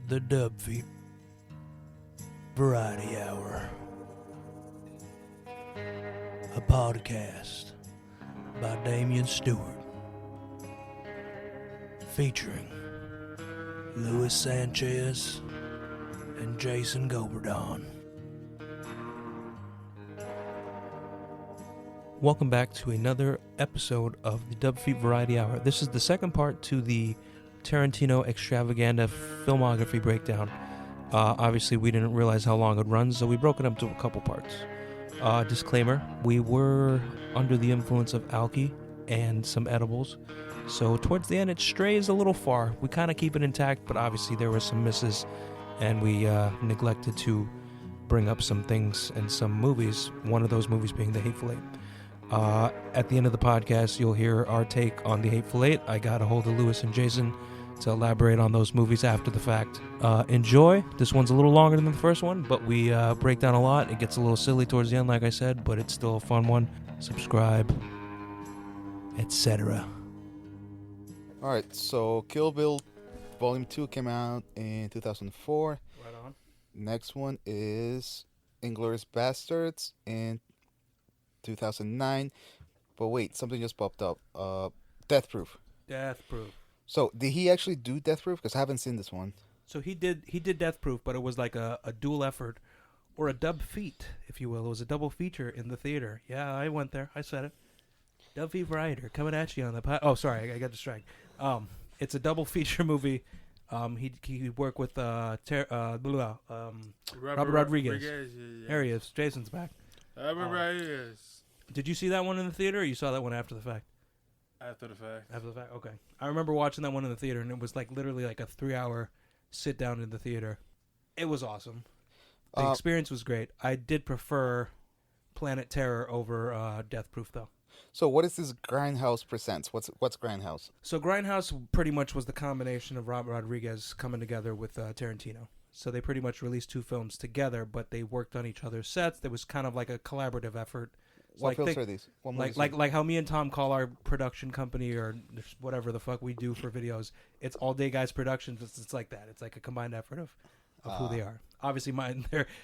The Dub Feet Variety Hour, a podcast by Damian Stewart, featuring Luis Sanchez and Jason Goberdon. Welcome back to another episode of the Dub Feet Variety Hour. This is the second part to the Tarantino Extravaganza filmography breakdown. Obviously, we didn't realize how long it runs, so we broke it up to a couple parts. Disclaimer, we were under the influence of alky and some edibles, so towards the end it strays a little far. We kind of keep it intact, but obviously there were some misses, and we neglected to bring up some things and some movies, one of those movies being The Hateful Eight. At the end of the podcast, you'll hear our take on The Hateful Eight. I got a hold of Lewis and Jason to elaborate on those movies after the fact. Enjoy. This one's a little longer than the first one, but we break down a lot. It gets a little silly towards the end, like I said, but it's still a fun one. Subscribe, etc. Alright, so Kill Bill Volume 2 came out in 2004. Right on. Next one is Inglourious Bastards in 2009. But wait, something just popped up. Death Proof. Death Proof. So, did he actually do Death Proof? Because I haven't seen this one. So he did Death Proof, but it was like a dual effort, or a dub feat, if you will. It was a double feature in the theater. Yeah, I went there. I said it. Dub Feet Variety coming at you on the Oh, sorry, I got distracted. It's a double feature movie. He worked with Robert Rodriguez. There he is. Jason's back. Robert Rodriguez. Did you see that one in the theater, or you saw that one after the fact? After the fact. After the fact, okay. I remember watching that one in the theater, and it was like literally like a 3-hour sit down in the theater. It was awesome. The experience was great. I did prefer Planet Terror over Death Proof, though. So, what is this Grindhouse Presents? What's Grindhouse? So Grindhouse pretty much was the combination of Robert Rodriguez coming together with Tarantino. So they pretty much released 2 films together, but they worked on each other's sets. There was kind of like a collaborative effort. What films are these? Like how me and Tom call our production company or whatever the fuck we do for videos. It's All Day Guys Productions. It's like that. It's like a combined effort of who they are. Obviously,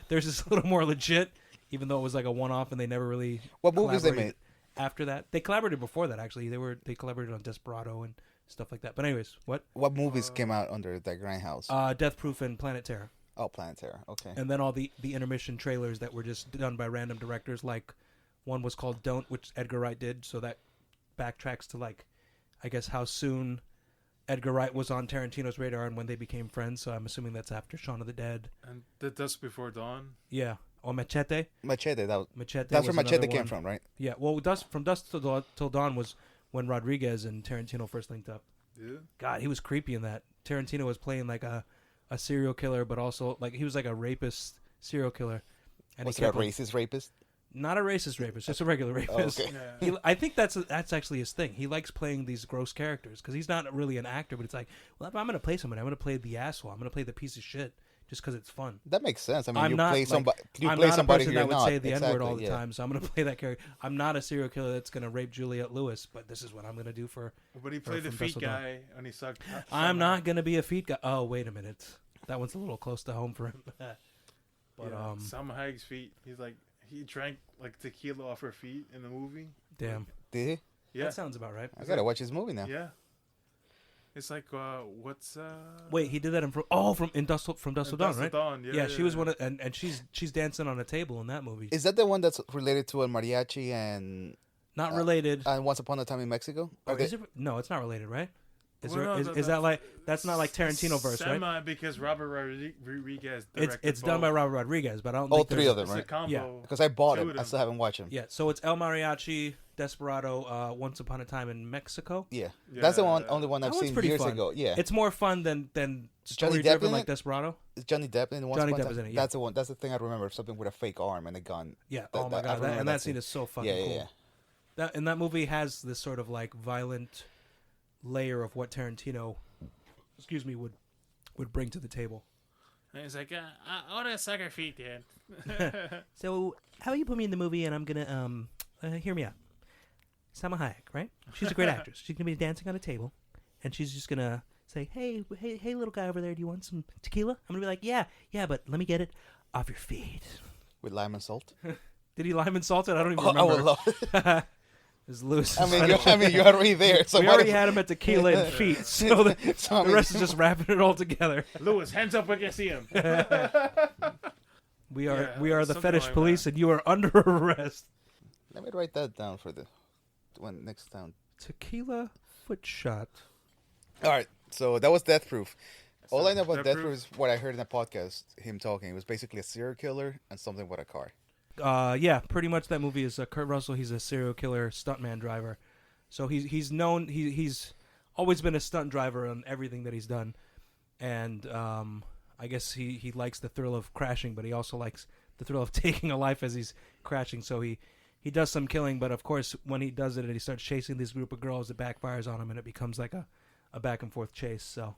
theirs is a little more legit, even though it was like a one-off and they never really. What movies they made? After that, they collaborated before that. Actually, they collaborated on Desperado and stuff like that. But anyways, what movies came out under that Grindhouse? Death Proof and Planet Terror. Oh, Planet Terror. Okay. And then all the intermission trailers that were just done by random directors. Like one was called Don't, which Edgar Wright did. So that backtracks to like, I guess how soon Edgar Wright was on Tarantino's radar and when they became friends. So I'm assuming that's after Shaun of the Dead. And The Dusk Before Dawn. Yeah. Or Machete. Machete. Machete. That's where Machete came from, right? Yeah. Well, From Dusk Till Dawn was when Rodriguez and Tarantino first linked up. Yeah. God, he was creepy in that. Tarantino was playing like a serial killer, but also like he was like a rapist serial killer. And was he a racist rapist? Not a racist rapist, just a regular rapist. Oh, okay. Yeah. I think that's actually his thing. He likes playing these gross characters because he's not really an actor, but it's like, well, if I'm going to play somebody, I'm going to play the asshole. I'm going to play the piece of shit just because it's fun. That makes sense. I mean, I'm not play somebody. I'm play not somebody a person who that would not. say the N-word all the yeah. time, so I'm going to play that character. I'm not a serial killer that's going to rape Juliette Lewis, but this is what I'm going to do for. But he played the feet guy and he sucked. I'm not going to be a feet guy. Oh, wait a minute. That one's a little close to home for him. But yeah, Salma Hayek's feet. He's like he drank like tequila off her feet in the movie. Damn. Did he? Yeah, That sounds about right. I gotta watch his movie now. Yeah. It's like what's Wait, he did that from Dusk Till Dawn, right? Dawn, Yeah, she was one of, and she's dancing on a table in that movie. Is that the one that's related to El Mariachi and Not related. and Once Upon a Time in Mexico? Or Okay. is it? No, it's not related, right? Is Well, there? no, Is that like that's not like Tarantino verse, right? Semi, because Robert Rodriguez directed It's done by Robert Rodriguez, but I don't. All think three there's- of them, It's a right? combo. Yeah. Because I bought Two it. of I them. still haven't watched them. Yeah, so it's El Mariachi, Desperado, Once Upon a Time in Mexico. Yeah. Yeah. That's the only one That I've one's seen pretty years fun. ago. Yeah. It's more fun than Johnny story Depp driven in like it? Desperado. Is Johnny Depp in Once Johnny Upon a Depp Time? is in it, yeah. That's the one. That's the thing I remember. Something with a fake arm and a gun. Yeah. That- Oh my that- I god, remember and that that scene scene. is so fucking cool. Yeah. And that movie has this sort of like violent layer of what Tarantino, would bring to the table. And he's like, I want to suck her feet, dude. So, how you put me in the movie, and I'm gonna hear me out. Salma Hayek, right? She's a great actress. She's gonna be dancing on a table, and she's just gonna say, hey, little guy over there, do you want some tequila? I'm gonna be like, yeah, but let me get it off your feet. With lime and salt. Did he lime and salt it? I don't even I remember. would love it. Is Lewis? I mean, you're already there. So we already had him at tequila and feet, so the rest is just wrapping it all together. Lewis, hands up when you see him. We are the fetish police, and you are under arrest. Let me write that down for the one next time. Tequila foot shot. All right, so that was Death Proof. All I know about Death Death Proof? Proof is what I heard in a podcast, him talking. It was basically a serial killer and something with a car. Yeah, pretty much that movie is Kurt Russell. He's a serial killer stuntman driver, so he's known. He's always been a stunt driver on everything that he's done, and I guess he likes the thrill of crashing, but he also likes the thrill of taking a life as he's crashing. So he does some killing, but of course when he does it and he starts chasing this group of girls, it backfires on him, and it becomes like a back and forth chase. So.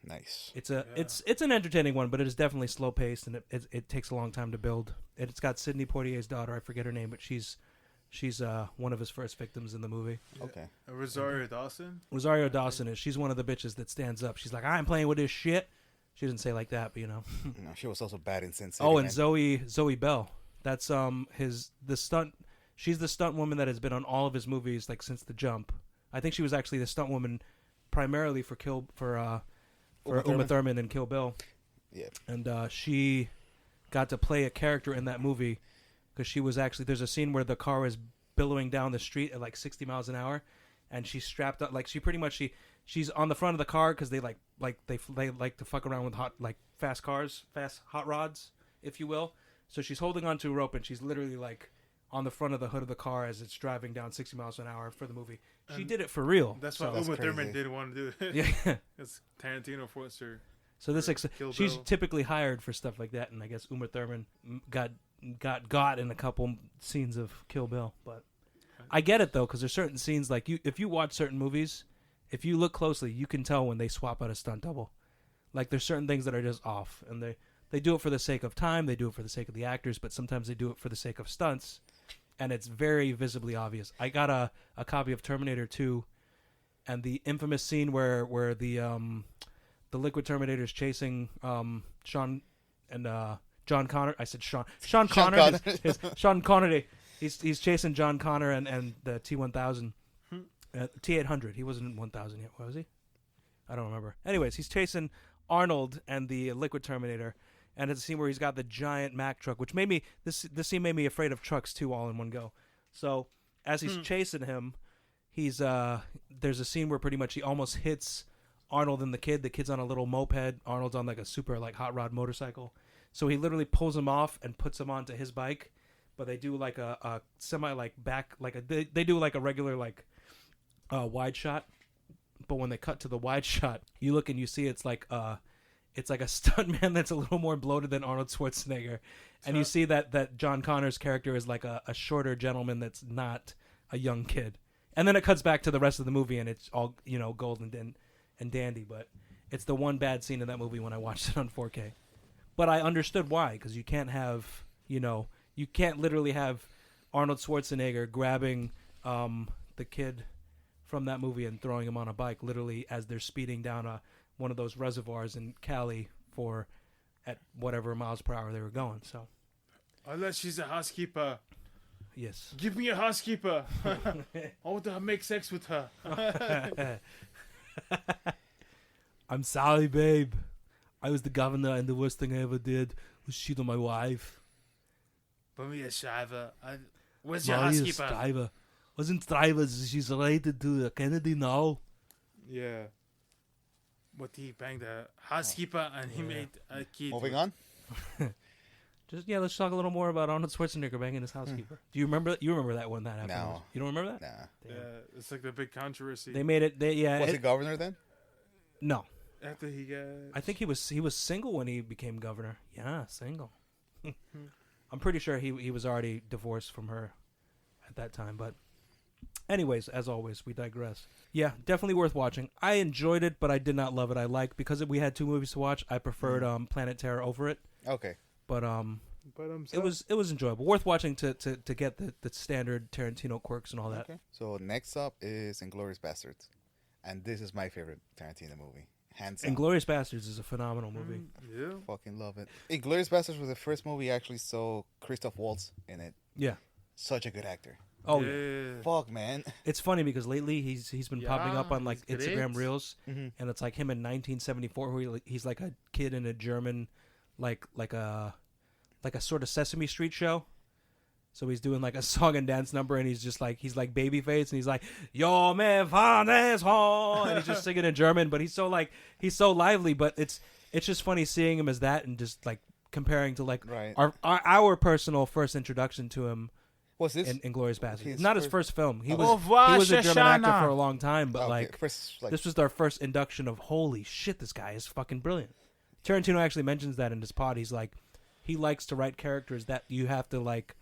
Nice. It's an entertaining one, but it is definitely slow paced, and it takes a long time to build. It's got Sidney Poitier's daughter. I forget her name, but she's one of his first victims in the movie. Okay. Rosario Dawson. Rosario Dawson she's one of the bitches that stands up. She's like, I'm playing with this shit. She didn't say like that, but you know. No, she was also bad in Sin City. Oh, and man. Zoe Bell. That's the stunt. She's the stunt woman that has been on all of his movies like since The Jump. I think she was actually the stunt woman primarily for Uma Thurman and Kill Bill. Yeah. And she got to play a character in that movie because she was actually, there's a scene where the car is billowing down the street at like 60 miles an hour, and she's strapped up, like she pretty much, she's on the front of the car because they like to fuck around with fast cars, fast hot rods, if you will. So she's holding onto a rope, and she's literally like on the front of the hood of the car as it's driving down 60 miles an hour for the movie. She did it for real. That's why Uma Thurman didn't want to do it. Yeah. Because Tarantino forced her. So she's typically hired for stuff like that, and I guess Uma Thurman got in a couple scenes of Kill Bill. But I get it though, because there's certain scenes like if you watch certain movies, if you look closely, you can tell when they swap out a stunt double. Like there's certain things that are just off, and they do it for the sake of time, they do it for the sake of the actors, but sometimes they do it for the sake of stunts. And it's very visibly obvious. I got a copy of Terminator 2, and the infamous scene where the Liquid Terminator is chasing Sean and John Connor. I said Sean Connor. Sean Connery. He's chasing John Connor and the T-1000, T-800. He wasn't in 1000 yet, was he? I don't remember. Anyways, he's chasing Arnold and the Liquid Terminator. And it's a scene where he's got the giant Mack truck, which made me this scene made me afraid of trucks too, all in one go. So as he's chasing him, there's a scene where pretty much he almost hits Arnold and the kid. The kid's on a little moped. Arnold's on like a super like hot rod motorcycle. So he literally pulls him off and puts him onto his bike. But they do like a semi like back like they do like a regular like wide shot. But when they cut to the wide shot, you look and you see it's like a stuntman that's a little more bloated than Arnold Schwarzenegger. And you see that John Connor's character is like a shorter gentleman that's not a young kid. And then it cuts back to the rest of the movie, and it's all, gold and dandy. But it's the one bad scene in that movie when I watched it on 4K. But I understood why, because you can't have, you can't literally have Arnold Schwarzenegger grabbing the kid from that movie and throwing him on a bike, literally as they're speeding down one of those reservoirs in Cali at whatever miles per hour they were going. So, unless she's a housekeeper. Yes. Give me a housekeeper. I want to make sex with her. I'm sorry, babe. I was the governor, and the worst thing I ever did was cheat on my wife. Maria Shriver. Where's your Maria housekeeper? Shriver. Wasn't Shriver. She's related to Kennedy now. Yeah. But he banged a housekeeper and he made a kid. Moving on. Let's talk a little more about Arnold Schwarzenegger banging his housekeeper. Do you remember? You remember that when that happened? No. You don't remember that? Nah. Yeah, it's like the big controversy. They made it. Was he governor then? No. After he got. I think he was single when he became governor. Yeah, single. I'm pretty sure he was already divorced from her at that time, but. Anyways, as always, we digress. Yeah, definitely worth watching. I enjoyed it, but I did not love it. Because we had two movies to watch, I preferred Planet Terror over it. Okay. But it was enjoyable. Worth watching to get the standard Tarantino quirks and all that. Okay. So next up is Inglourious Basterds. And this is my favorite Tarantino movie. hands down. Inglourious Bastards is a phenomenal movie. Yeah. Fucking love it. Inglourious Basterds was the first movie I actually saw Christoph Waltz in it. Yeah. Such a good actor. Oh yeah. Fuck, man. It's funny because lately he's been popping up on like he's Instagram great. Reels, Mm-hmm. and it's like him in 1974, where he's like a kid in a German, like a sort of Sesame Street show. So he's doing like a song and dance number, and he's like Babyface, and he's like "Yo me fanes ho," and he's just singing in German, but he's so lively. But it's just funny seeing him as that, and just like comparing to like Right. our personal first introduction to him. Was this? In Inglourious Bastards. his Not his first- first film. He Oh, was Au revoir, he was a German actor Shoshana. for a long time, but Okay, like first, this was our first induction of holy shit, this guy is fucking brilliant. Tarantino actually mentions that in his pod. He's like, he likes to write characters that you have to like,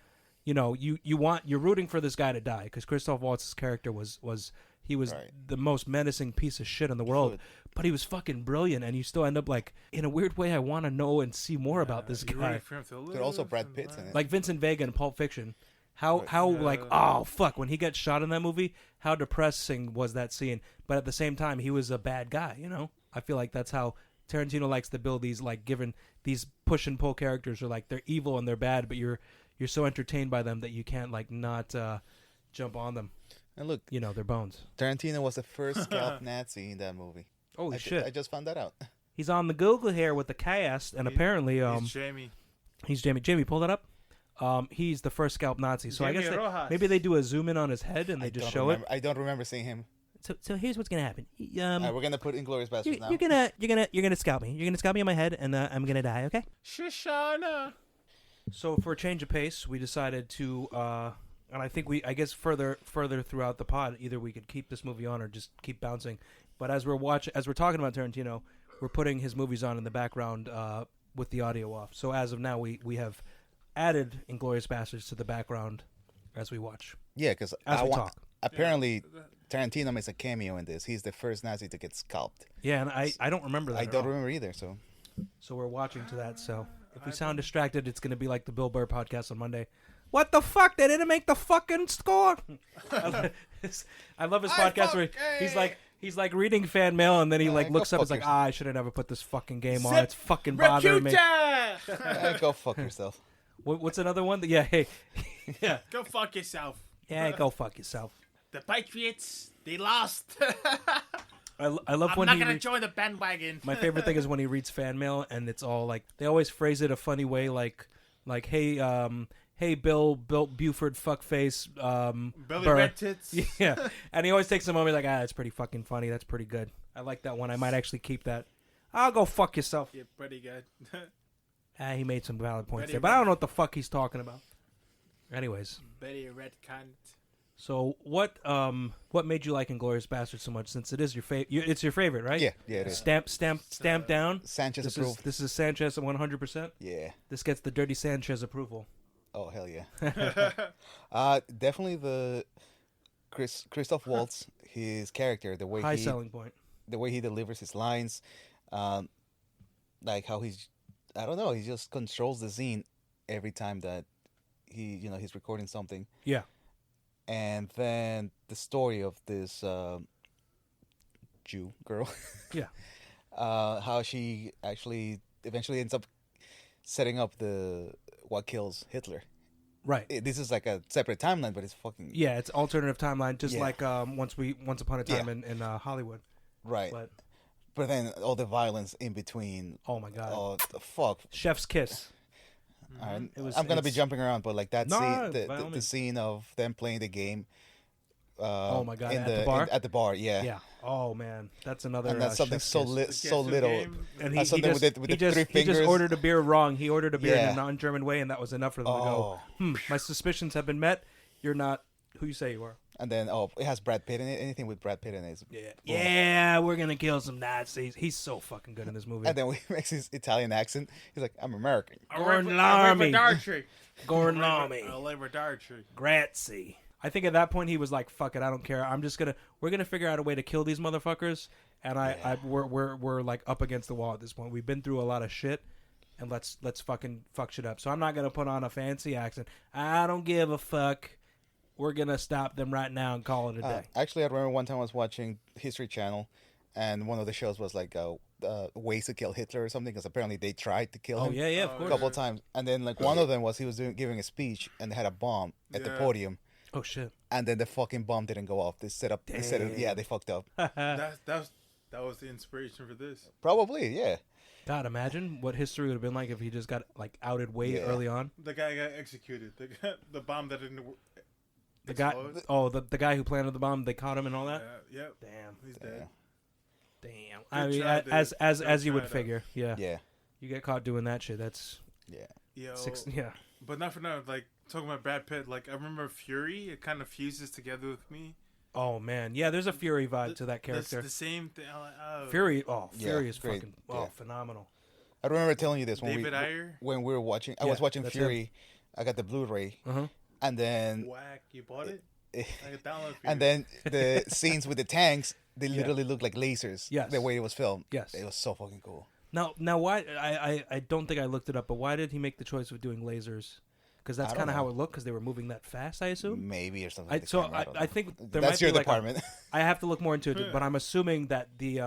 you're rooting for this guy to die, because Christoph Waltz's character was Right. the most menacing piece of shit in the world, Good. but he was fucking brilliant, and you still end up like, in a weird way, I want to know and see more about this You're guy. rooting for him to There's also live Brad and Pitt's in live. it. Like Vincent Vega in Pulp Fiction. How Right. like, oh fuck, when he gets shot in that movie, how depressing was that scene? But at the same time, he was a bad guy, I feel like that's how Tarantino likes to build these, like, given these push and pull characters are like, they're evil and they're bad, but you're so entertained by them that you can't like not jump on them. And look, Their bones. Tarantino was the first scalp Nazi in that movie. Holy I shit. I just found that out. He's on the Google here with the cast, and apparently He's Jamie. he's Jamie. Jamie, pull that up. He's the first scalp Nazi. So I Jamie guess Rojas. maybe they do a zoom in on his head and they I just don't show remember, I don't remember seeing him. it. So here's what's gonna happen. All right, we're gonna put Inglourious Basterds now. You're gonna scalp me. You're gonna scalp me on my head, and I'm gonna die. Okay. Shoshana. So for a change of pace, we decided to, and I think I guess further throughout the pod, either we could keep this movie on or just keep bouncing. But as we're talking about Tarantino, we're putting his movies on in the background with the audio off. So as of now, we have added Inglourious Basterds to the background as we watch. Yeah, because As we talk. Apparently, Tarantino makes a cameo in this. He's the first Nazi to get scalped. Yeah, and I don't remember that. I at don't all. remember either. So So we're watching to that. So if we sound distracted, it's going to be like the Bill Burr podcast on Monday. What the fuck? They didn't make the fucking score. I love his podcast where he's like reading fan mail, and then he like go looks up. fuck It's like, yourself. I should have never put this fucking game on. Zip It's fucking bothering me. go fuck yourself. What's another one? Yeah, hey, yeah, Go fuck yourself. yeah. Go fuck yourself. The Patriots, they lost. I love I'm when not he. gonna join the bandwagon. My favorite thing is when he reads fan mail, and it's all like they always phrase it a funny way, like hey Bill Buford fuckface Billy Burr. Red Tits. Yeah, and he always takes a moment like, that's pretty fucking funny. That's pretty good. I like that one. I might actually keep that. I'll go fuck yourself. Yeah, pretty good. He made some valid points Pretty there, but I don't know what the fuck he's talking about. Anyways, Betty Red cunt. so what made you like Inglourious Basterds so much? Since it is your favorite, it's your favorite, right? Yeah, it is. Stamp down. Sanchez This approved. is Sanchez at 100%. Yeah. This gets the dirty Sanchez approval. Oh hell yeah. Definitely the Christoph Waltz, his character, the way High he selling point. the way he delivers his lines, like how I don't know, he just controls the scene every time that he's recording something. Yeah. And then the story of this Jew girl, Yeah. how she actually eventually ends up setting up what kills Hitler. Right. This is like a separate timeline, but it's fucking Yeah, it's alternative timeline, just Yeah. like Once Upon a Time Yeah. in Hollywood. right. But then all the violence in between. Oh my god. Oh the fuck! Chef's kiss. I'm It was- gonna be it's- jumping around, but like that No, scene, by all the means. scene of them playing the game. Oh my God, In at the bar? at the bar, yeah. Yeah. Oh man, that's another. And that's something chef's so kiss. so little. And That's something with the he three just fingers. ordered a beer wrong. He ordered a beer in Yeah. a non-German way, and that was enough for them to Oh. go. My suspicions have been met. You're not who you say you are. And then it has Brad Pitt in it. Anything with Brad Pitt in it. Yeah. Yeah, we're gonna kill some Nazis. He's so fucking good in this movie. And then when he makes his Italian accent, he's like, "I'm American." Gordon Larmy. Dartree. Gordon Larmy. Dartree. Grazie. I think at that point he was like, "Fuck it, I don't care. We're gonna figure out a way to kill these motherfuckers." And we're like up against the wall at this point. We've been through a lot of shit, and let's fucking fuck shit up. So I'm not gonna put on a fancy accent. I don't give a fuck. We're gonna stop them right now and call it a day. Actually, I remember one time I was watching History Channel, and one of the shows was like ways to kill Hitler or something, because apparently they tried to kill Oh him yeah, of Oh, a course. couple of times, and then like one of them was he was giving a speech and they had a bomb at the Yeah. podium, Oh shit. and then the fucking bomb didn't go off. They set up. Yeah, they fucked up. That was the inspiration for this. Probably, yeah. God, imagine what history would have been like if he just got like outed way Yeah. early on. The guy got executed. The bomb that didn't. The guy, the guy who planted the bomb, they caught him and all that. Yep. Damn, He's dead. damn. I Good mean, try, dude. as Good you would try, though. figure, yeah. Yeah, You get caught doing that shit. That's yeah. Yo, yeah. but not for now. Like talking about Brad Pitt. Like I remember Fury. It kind of fuses together with me. Oh man, yeah. There's a Fury vibe to that character. The same thing. I'm like, oh. Fury Yeah, is great. fucking Yeah. phenomenal. I remember telling you this when David Ayer. when we were watching. I Yeah, was watching that's Fury. I got the Blu-ray, Uh-huh. and then Whack. You bought it. I could download. For and you. then the scenes with the tanks, they Yeah. literally looked like lasers. Yes. The way it was filmed. Yes. It was so fucking cool. Now why I don't think I looked it up, but why did he make the choice of doing lasers? Because that's I don't kind of how know. it looked. Because they were moving that fast, I assume. Maybe or something. I, like the so camera, don't I know. think there That's might your be like department. I have to look more into it, but I'm assuming that the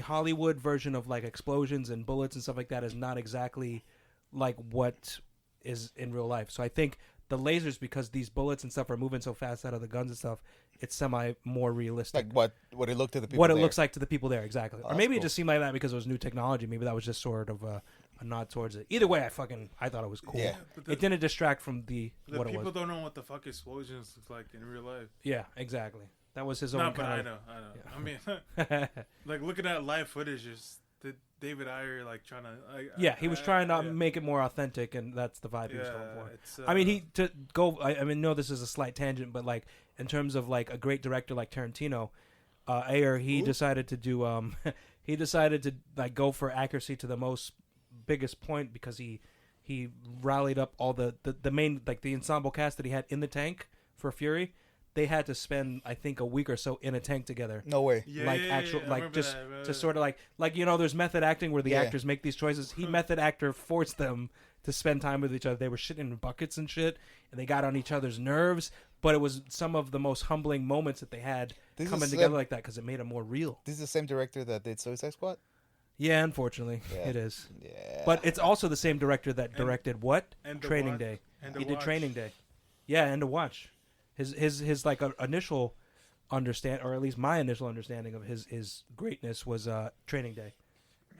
Hollywood version of like explosions and bullets and stuff like that is not exactly like what is in real life. So I think the lasers, because these bullets and stuff are moving so fast out of the guns and stuff, it's semi more realistic. Like what it looked to the people. What it there. looks like to the people there, exactly. Oh, Or that's maybe it cool. just seemed like that because it was new technology. Maybe that was just sort of a nod towards it. Either way, I thought it was cool. Yeah. But It didn't distract from the what it people was. don't know what the fuck explosions look like in real life. Yeah, exactly. That was his No, own but I kind know. Yeah. I mean, like looking at live footage, just the David Ayer like trying to. Yeah, he was trying to yeah. make it more authentic, and that's the vibe he was going Yeah, for. it's. I mean, he to go. I mean, no, this is a slight tangent, but like in terms of like a great director like Tarantino, Ayer, he Who? decided to do. He decided to like go for accuracy to the most biggest point because he rallied up all the main like the ensemble cast that he had in the tank for Fury. They had to spend I think a week or so in a tank together. No way. Yeah, like yeah, actual yeah, I like remember just that. to sort of like you know there's method acting where the Yeah. actors make these choices. He method actor forced them to spend time with each other. They were shitting in buckets and shit, and they got on each other's nerves. But it was some of the most humbling moments that they had This coming is together like that because it made them more real. This is the same director that did Suicide Squad. Yeah, unfortunately, Yeah. it is. Yeah. But it's also the same director that directed what and The Training Watch- Day. and He The did Watch. Training Day. Yeah, and to watch his like initial understand, or at least my initial understanding of his greatness was Training Day,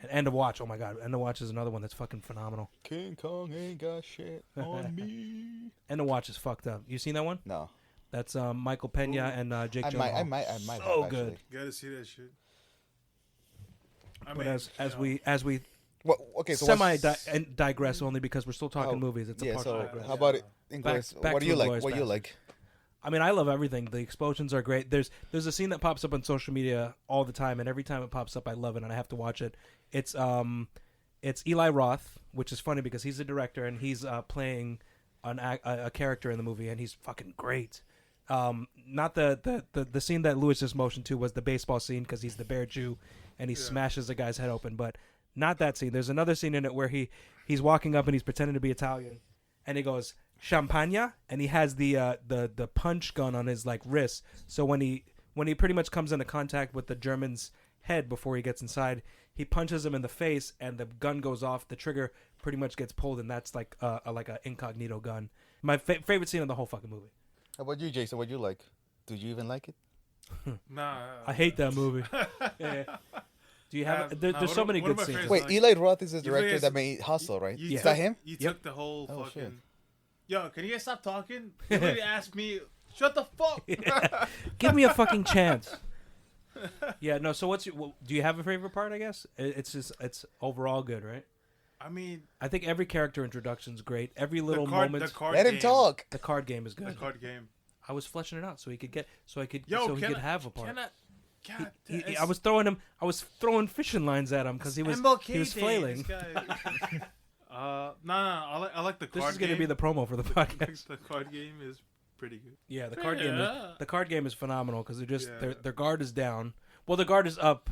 and End of Watch. Oh my God, End of Watch is another one that's fucking phenomenal. King Kong ain't got shit on me. End of Watch is fucked up. You seen that one? No. That's Michael Pena and Jake I Gyllenhaal. might So have, good. actually. You gotta see that shit. I But mean, as we Well, okay, so semi what's- and digress only because we're still talking Oh, movies. It's a yeah, part so digress. how about it? Inglourious? back What do to you like? Inglourious What do you Basterds. like? I mean, I love everything. The explosions are great. There's a scene that pops up on social media all the time, and every time it pops up, I love it, and I have to watch it. It's Eli Roth, which is funny because he's the director and he's playing a character in the movie, and he's fucking great. Not the scene that Lewis just motioned to was the baseball scene because he's the bear Jew, and he smashes the guy's head open, but not that scene. There's another scene in it where he's walking up and he's pretending to be Italian, and he goes champagne, and he has the punch gun on his like wrist. So when he pretty much comes into contact with the German's head before he gets inside, he punches him in the face, and the gun goes off. The trigger pretty much gets pulled, and that's like a incognito gun. My favorite scene of the whole fucking movie. How about you, Jason? What do you like? Did you even like it? nah. I hate that movie. Yeah. Do you have? There's so many one good of my scenes. favorites- Wait, like- Eli Roth is the You director guys- that made Hustle, right? You Is took, that him? You Yep. took the whole Oh, fucking. shit. Yo, can you guys stop talking? You literally asked me. Shut the fuck. Give me a fucking chance. Yeah, no. So do you have a favorite part? I guess it's overall good, right? I mean, I think every character introduction's great. Every little the card, moment. the card Let game, him talk. The card game is The good. card game. I was fleshing it out so he could Yo, he could have a part. Can I? God, I was throwing fishing lines at him because he was flailing. This guy. No, I like the card This is going to game. be the promo for the podcast. The card game is pretty good. Yeah, the card game is phenomenal because they're just Yeah. their guard is down. Well, the guard is up.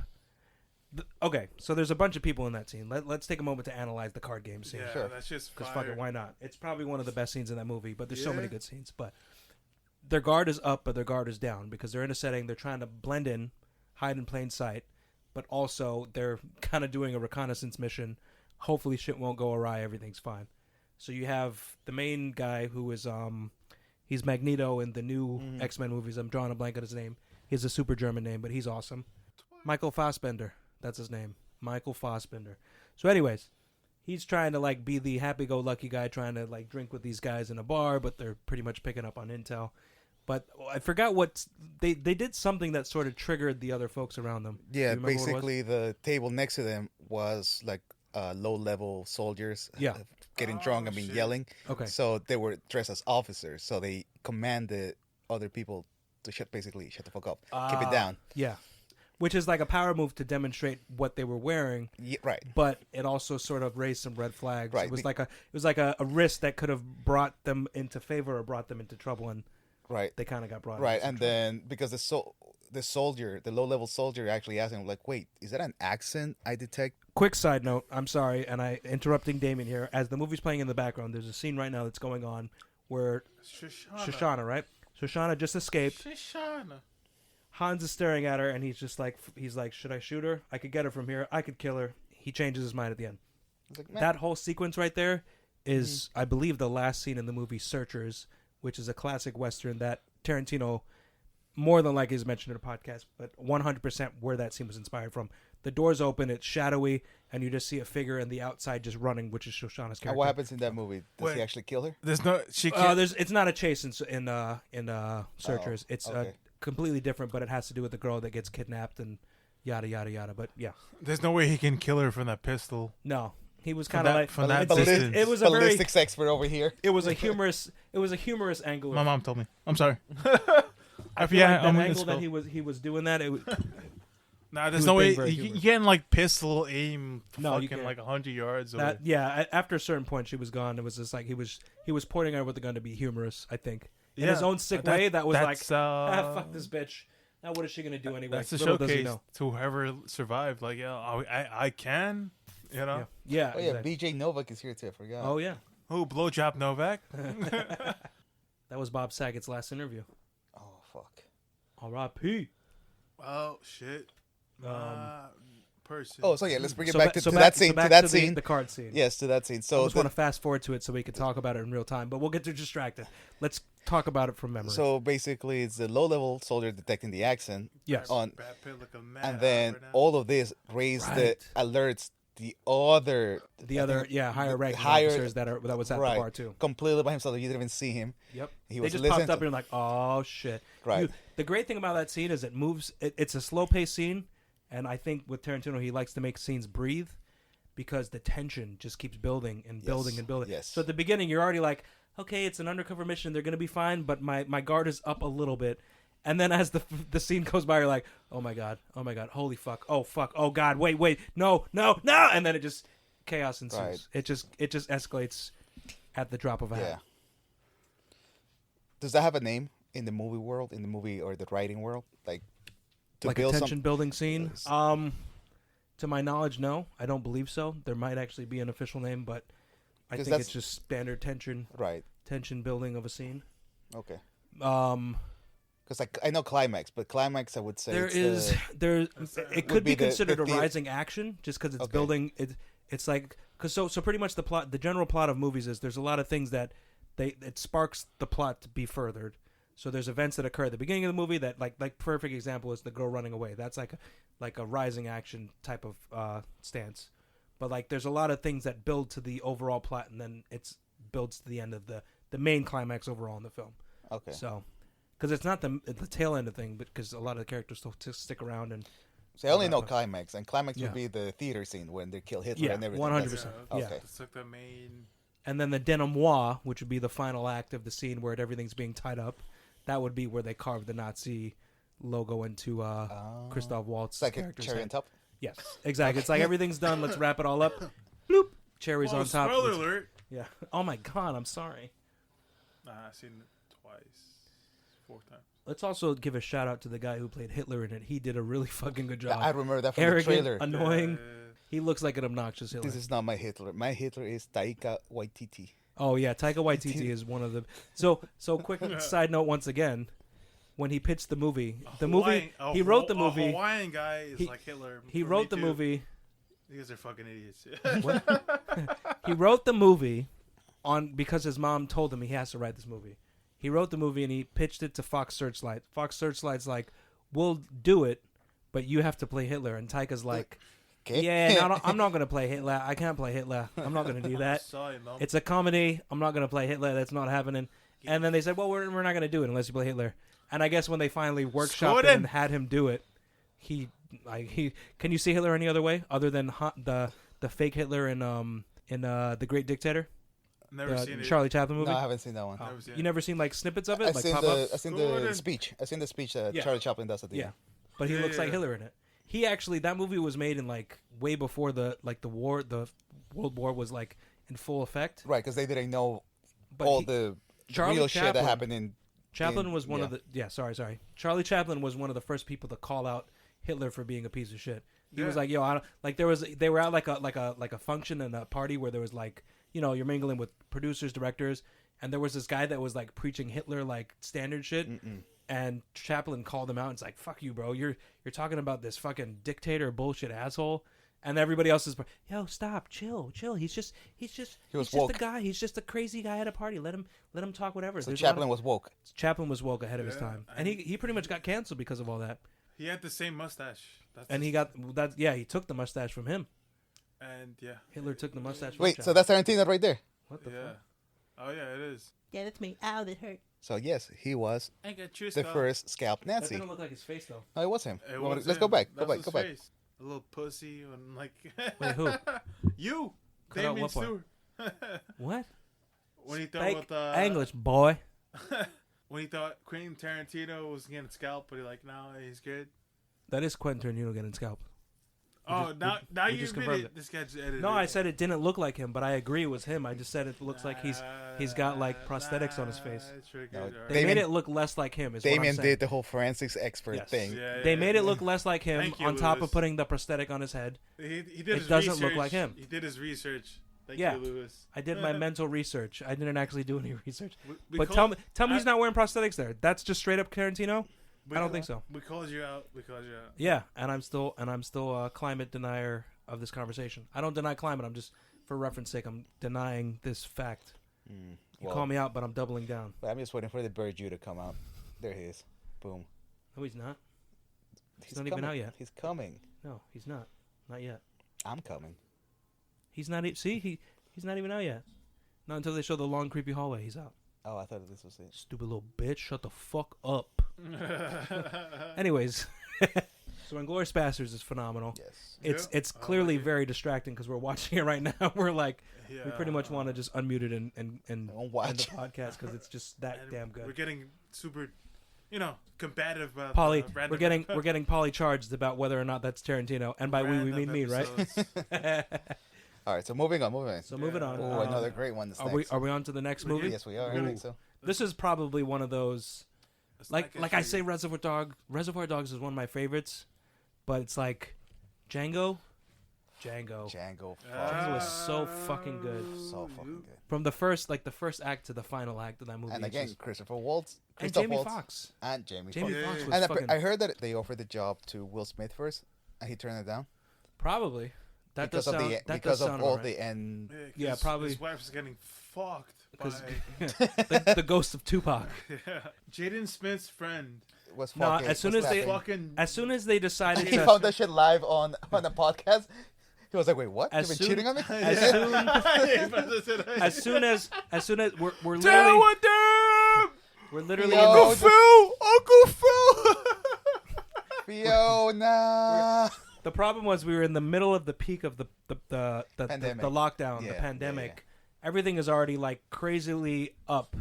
Okay, so there's a bunch of people in that scene. Let's take a moment to analyze the card game scene. Yeah, Sure. that's just Because fire. fuck it, why not? It's probably one of the best scenes in that movie, but there's so many Yeah. good scenes. But their guard is up, but their guard is down because they're in a setting. They're trying to blend in, hide in plain sight, but also they're kind of doing a reconnaissance mission. Hopefully shit won't go awry, everything's fine. So you have the main guy who is he's Magneto in the new X-Men movies. I'm drawing a blank on his name. He has a super German name, but he's awesome. Michael Fassbender, that's his name. Michael Fassbender. So anyways, he's trying to like be the happy-go-lucky guy trying to like drink with these guys in a bar, but they're pretty much picking up on intel. But I forgot what they did something that sort of triggered the other folks around them. Yeah, basically the table next to them was like low-level soldiers. Yeah. Getting drunk and yelling. Okay. So they were dressed as officers. So they commanded other people to shut the fuck up, keep it down. Yeah. Which is like a power move to demonstrate what they were wearing. Yeah, right. But it also sort of raised some red flags. Right. It was like a risk that could have brought them into favor or brought them into trouble, and right. They kind of got brought right. into And trouble. then because the soldier, the low-level soldier, actually asked him like, "Wait, is that an accent I detect?" Quick side note, I'm sorry, and I interrupting Damien here. As the movie's playing in the background, there's a scene right now that's going on where Shoshana, right? Shoshana just escaped. Shoshana. Hans is staring at her, and he's like, should I shoot her? I could get her from here. I could kill her. He changes his mind at the end. Like, that whole sequence right there is, I believe, the last scene in the movie Searchers, which is a classic Western that Tarantino, more than likely, has mentioned in a podcast, but 100% where that scene was inspired from. The doors open, it's shadowy, and you just see a figure in the outside just running, which is Shoshana's character. And what happens in that movie? Does he actually kill her? There's no. She can't. It's not a chase in Searchers. It's okay. Completely different, but it has to do with the girl that gets kidnapped and yada yada yada. But yeah, there's no way he can kill her from that pistol. no, he was kind of like from that ballistic- distance. it was a very Ballistics expert over here. it was a humorous angle. My mom told me. I'm sorry. I feel like that angle that he was doing that. Nah, there's was no way being very you humorous. can't like pistol aim No, you fucking can't. like 100 yards. That yeah, after a certain point, she was gone. It was just like he was pointing at her with the gun to be humorous. I think in his own sick way. That was like, fuck this bitch. Now what is she gonna do anyway? That's the Little does he showcase know. to whoever survived. Like, yeah, I can, you know. Yeah. Oh yeah, exactly. BJ Novak is here too. I forgot. Oh yeah. Who blowjob Novak? That was Bob Saget's last interview. Oh fuck. R.I.P. Oh shit. Person. Oh, so yeah, let's bring it So back ba- to so that back- scene. so back To that to scene. the card scene. Yes, to that scene. I So just want to fast forward to it so we can talk about it in real time, but we'll get distracted. Let's talk about it from memory. so basically, it's the low-level soldier detecting the accent. yes. on- Brad Pitt look a mad And then right now. all of this raised Right. the alerts the other higher ranking higher- officers that was at right, the bar too. completely by himself. You didn't even see him. Yep. He They was just listening popped up to- and like, oh shit. Right. The great thing about that scene is it moves. It's a slow paced scene, and I think with Tarantino he likes to make scenes breathe because the tension just keeps building and building and building. Yes. So at the beginning you're already like, okay, it's an undercover mission. They're gonna be fine, but my guard is up a little bit. And then as the scene goes by, you're like, oh my god, holy fuck, oh god, wait, no, and then it just chaos ensues. Right. It just escalates at the drop of a Yeah. hat. Does that have a name in the movie world, in the movie or the writing world? Like to Like a build tension building scene. To my knowledge, no, I don't believe so. There might actually be an official name, but I 'Cause think it's just standard tension Right. building of a scene. Okay. Um, Because I know climax, but climax I would say There it's is it could be be the considered a theater. rising action just because it's Okay. building it's like because so pretty much the general plot of movies is there's a lot of things that it sparks the plot to be furthered. So there's events that occur at the beginning of the movie that like perfect example is the girl running away. That's like a rising action type of stance. But like there's a lot of things that build to the overall plot and then it's builds to the end of the main climax overall in the film. Okay. So because it's not the tail end of the thing, but because a lot of the characters still stick around and So I only know much. climax, and climax Yeah. would be the theater scene when they kill Hitler Yeah, and everything. 100%. Yeah, Yeah. Okay. It's like the main. and then the denouement, which would be the final act of the scene where everything's being tied up, that would be where they carve the Nazi logo into Christoph Waltz. It's like a character's cherry head. on top. Yes, exactly. It's like everything's done. Let's wrap it all up. Bloop. Cherries on top. Spoiler alert. Yeah. Oh my god, I'm sorry. Nah, I've seen it twice, 4 times. Let's also give a shout out to the guy who played Hitler in it. He did a really fucking good job. I remember that from Arrogant, the trailer. annoying. Yeah. He looks like an obnoxious Hitler. This is not my Hitler. My Hitler is Taika Waititi. Oh yeah, Taika Waititi is one of the. So quick side note once again. when he pitched the movie. A He wrote the movie. A Hawaiian guy is like Hitler. He wrote the movie. You guys are fucking idiots. He wrote the movie because his mom told him he has to write this movie. He wrote the movie and he pitched it to Fox Searchlight. Fox Searchlight's like, we'll do it, but you have to play Hitler. And Taika's like, okay. yeah, no, I'm not going to play Hitler. I can't play Hitler. I'm not going to do that. Sorry, Mom. It's a comedy. I'm not going to play Hitler. That's not happening. And then they said, well, we're not going to do it unless you play Hitler. And I guess when they finally workshopped it and had him do it, he can you see Hitler any other way other than the fake Hitler in The Great Dictator? Never seen it. Charlie Chaplin movie. No, I haven't seen that one. You never seen like snippets of it? I've like seen pop-ups? I've seen the speech. I've seen the speech that Charlie Chaplin does at the end. But he looks like Hitler in it. He actually, that movie was made in like way before the World War was like in full effect. Right, because they didn't know But all the real shit that happened in. Chaplin was one of the sorry. Charlie Chaplin was one of the first people to call out Hitler for being a piece of shit. He was like, yo, I don't, like they were at like a function and a party where there was like, you know, you're mingling with producers, directors, and there was this guy that was like preaching Hitler like standard shit. And Chaplin called him out and it's like, fuck you, bro. You're talking about this fucking dictator bullshit asshole. And everybody else is, yo, stop, chill. He's just a guy. He's just a crazy guy at a party. Let him talk whatever. So Chaplin was woke. Chaplin was woke ahead of his time, and he pretty much got canceled because of all that. He had the same mustache. He got that. Yeah, he took the mustache from him. And Hitler took the mustache. Wait, from so that's Tarantino right there. What the fuck? Oh yeah, it is. Yeah, that's me. Ow, that hurt. So yes, he was I got your the first scalp That Nazi. didn't look like his face though. No, it was him. Let's him. go back. That Go was back. his face. A little pussy and like. Wait, who? You. Cut out Damien what part? Stewart. What? When he thought with English boy. when he thought Quentin Tarantino was getting scalped, but he's good. That is Quentin Tarantino getting scalped. Now we you just admit confirmed it. This guy just edited No, it. I said it didn't look like him, but I agree it was him. I just said it looks like he's got like prosthetics on his face. They made it look less like him. Is Damien what I'm saying. did the whole forensics expert thing. They made it look less like him Thank you, on top Louis. of putting the prosthetic on his head. He did It his doesn't research. look like him. He did his research. Thank Yeah. you, Louis. I did my mental research. I didn't actually do any research. We But call- tell me he's not wearing prosthetics there. That's just straight up Tarantino. we I don't call- think so. We called you out. Yeah, and I'm still a climate denier of this conversation. I don't deny climate. I'm just, for reference sake, I'm denying this fact. You call me out, but I'm doubling down. But I'm just waiting for the bird Jew to come out. There he is. Boom. No, he's not. He's not coming. even out yet. He's coming. No, he's not. Not yet. I'm coming. He's not. He's not even out yet. Not until they show the long, creepy hallway. He's out. Oh, I thought this was it. Stupid little bitch. Shut the fuck up. Anyways. So Inglourious Basterds is phenomenal. Yes. It's clearly very distracting because we're watching it right now. We're like, we pretty much want to just unmute it and end the podcast because it's just that damn good. We're getting super, combative. About Polly, random we're getting Polly charged about whether or not that's Tarantino, and by we mean me, right? All right, so moving on. So moving on. Oh, another great one. Are we on to the next movie? Yes, we are. I think so. This is probably one of those, like I say, Reservoir Dogs. Reservoir Dogs is one of my favorites, but it's like Django. Django was so fucking good. So fucking good. From the first act to the final act of that movie. And again, Christopher Waltz. And Jamie Foxx. And Jamie Foxx. Was and fucking... I heard that they offered the job to Will Smith first, and he turned it down. Probably. Because of all the end. Yeah, probably. His wife's getting fucked by the ghost of Tupac. Jaden Smith's friend. Was fucking, as soon as they decided he found that shit live on the podcast. He was like, "Wait, what? You've been cheating on me?" As soon as we're literally Uncle Phil. Fiona. The problem was we were in the middle of the peak of the pandemic. the lockdown, the pandemic. Yeah. Everything is already like crazily up,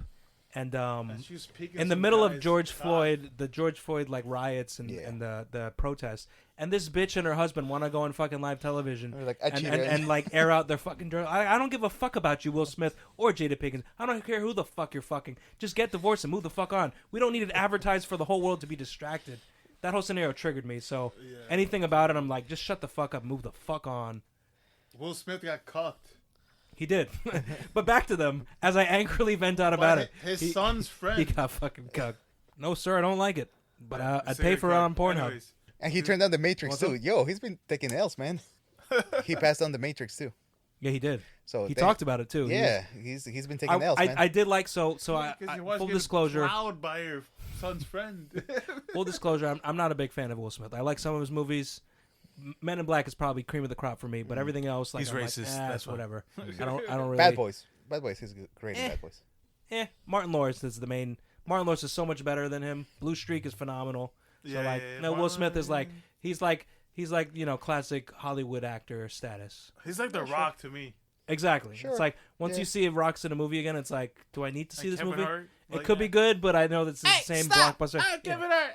and in the middle of George Floyd, the George Floyd like riots and the protests, and this bitch and her husband want to go on fucking live television and like air out their fucking. I don't give a fuck about you, Will Smith or Jada Pinkett. I don't care who the fuck you're fucking. Just get divorced and move the fuck on. We don't need it advertised for the whole world to be distracted. That whole scenario triggered me, so anything about it, I'm like, just shut the fuck up, move the fuck on. Will Smith got cucked. He did. But back to them, as I angrily vent out about it. His son's friend. He got fucking cucked. No, sir, I don't like it. But I'd Say pay your for it card. on Pornhub. Anyways, And he turned down The Matrix What's too. up? Yo, he's been taking L's, man. He passed on The Matrix too. Yeah, he did. So He talked about it too. Yeah, he's been taking L's, man. I did like so. because you watched Full getting disclosure. plowed by your son's friend. Full disclosure. I'm not a big fan of Will Smith. I like some of his movies. Men in Black is probably cream of the crop for me, but everything else, like, He's I'm racist, Like, that's why. whatever. I don't really. Bad Boys. Bad Boys. He's great in Bad Boys. Martin Lawrence is the main. Martin Lawrence is so much better than him. Blue Streak is phenomenal. So Will Smith is like he's like classic Hollywood actor status. He's like The Rock to me. Exactly. Sure. It's like once you see Rock's in a movie again, it's like, do I need to see this Kevin movie? Hart, It could be good, but I know that's the same blockbuster. Yeah. Kevin Hart.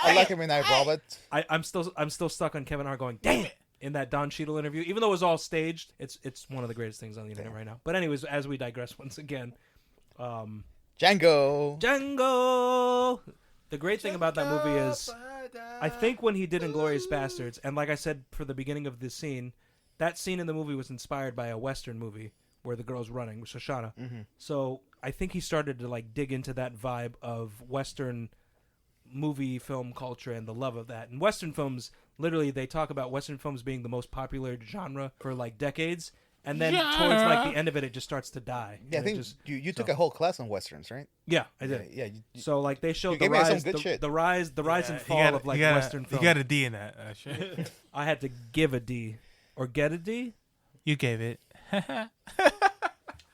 I like him in I, Robot. I'm still stuck on Kevin Hart going, damn it, in that Don Cheadle interview. Even though it was all staged, it's one of the greatest things on the internet right now. But anyways, as we digress once again, Django. The great thing about that movie is, I think when he did Inglourious Bastards, and like I said for the beginning of this scene, that scene in the movie was inspired by a Western movie where the girl's running with Shoshana. Mm-hmm. So I think he started to like dig into that vibe of Western movie film culture and the love of that. And Western films, literally, they talk about Western films being the most popular genre for like decades. And then towards like the end of it, it just starts to die. Yeah, I And it think just, you took a whole class on Westerns, right? yeah, I did. Yeah. So like they showed you the gave me some rise, good shit. the rise and fall of like Western film. You got a D in that. Shit. I had to give a D or get a D. You gave it.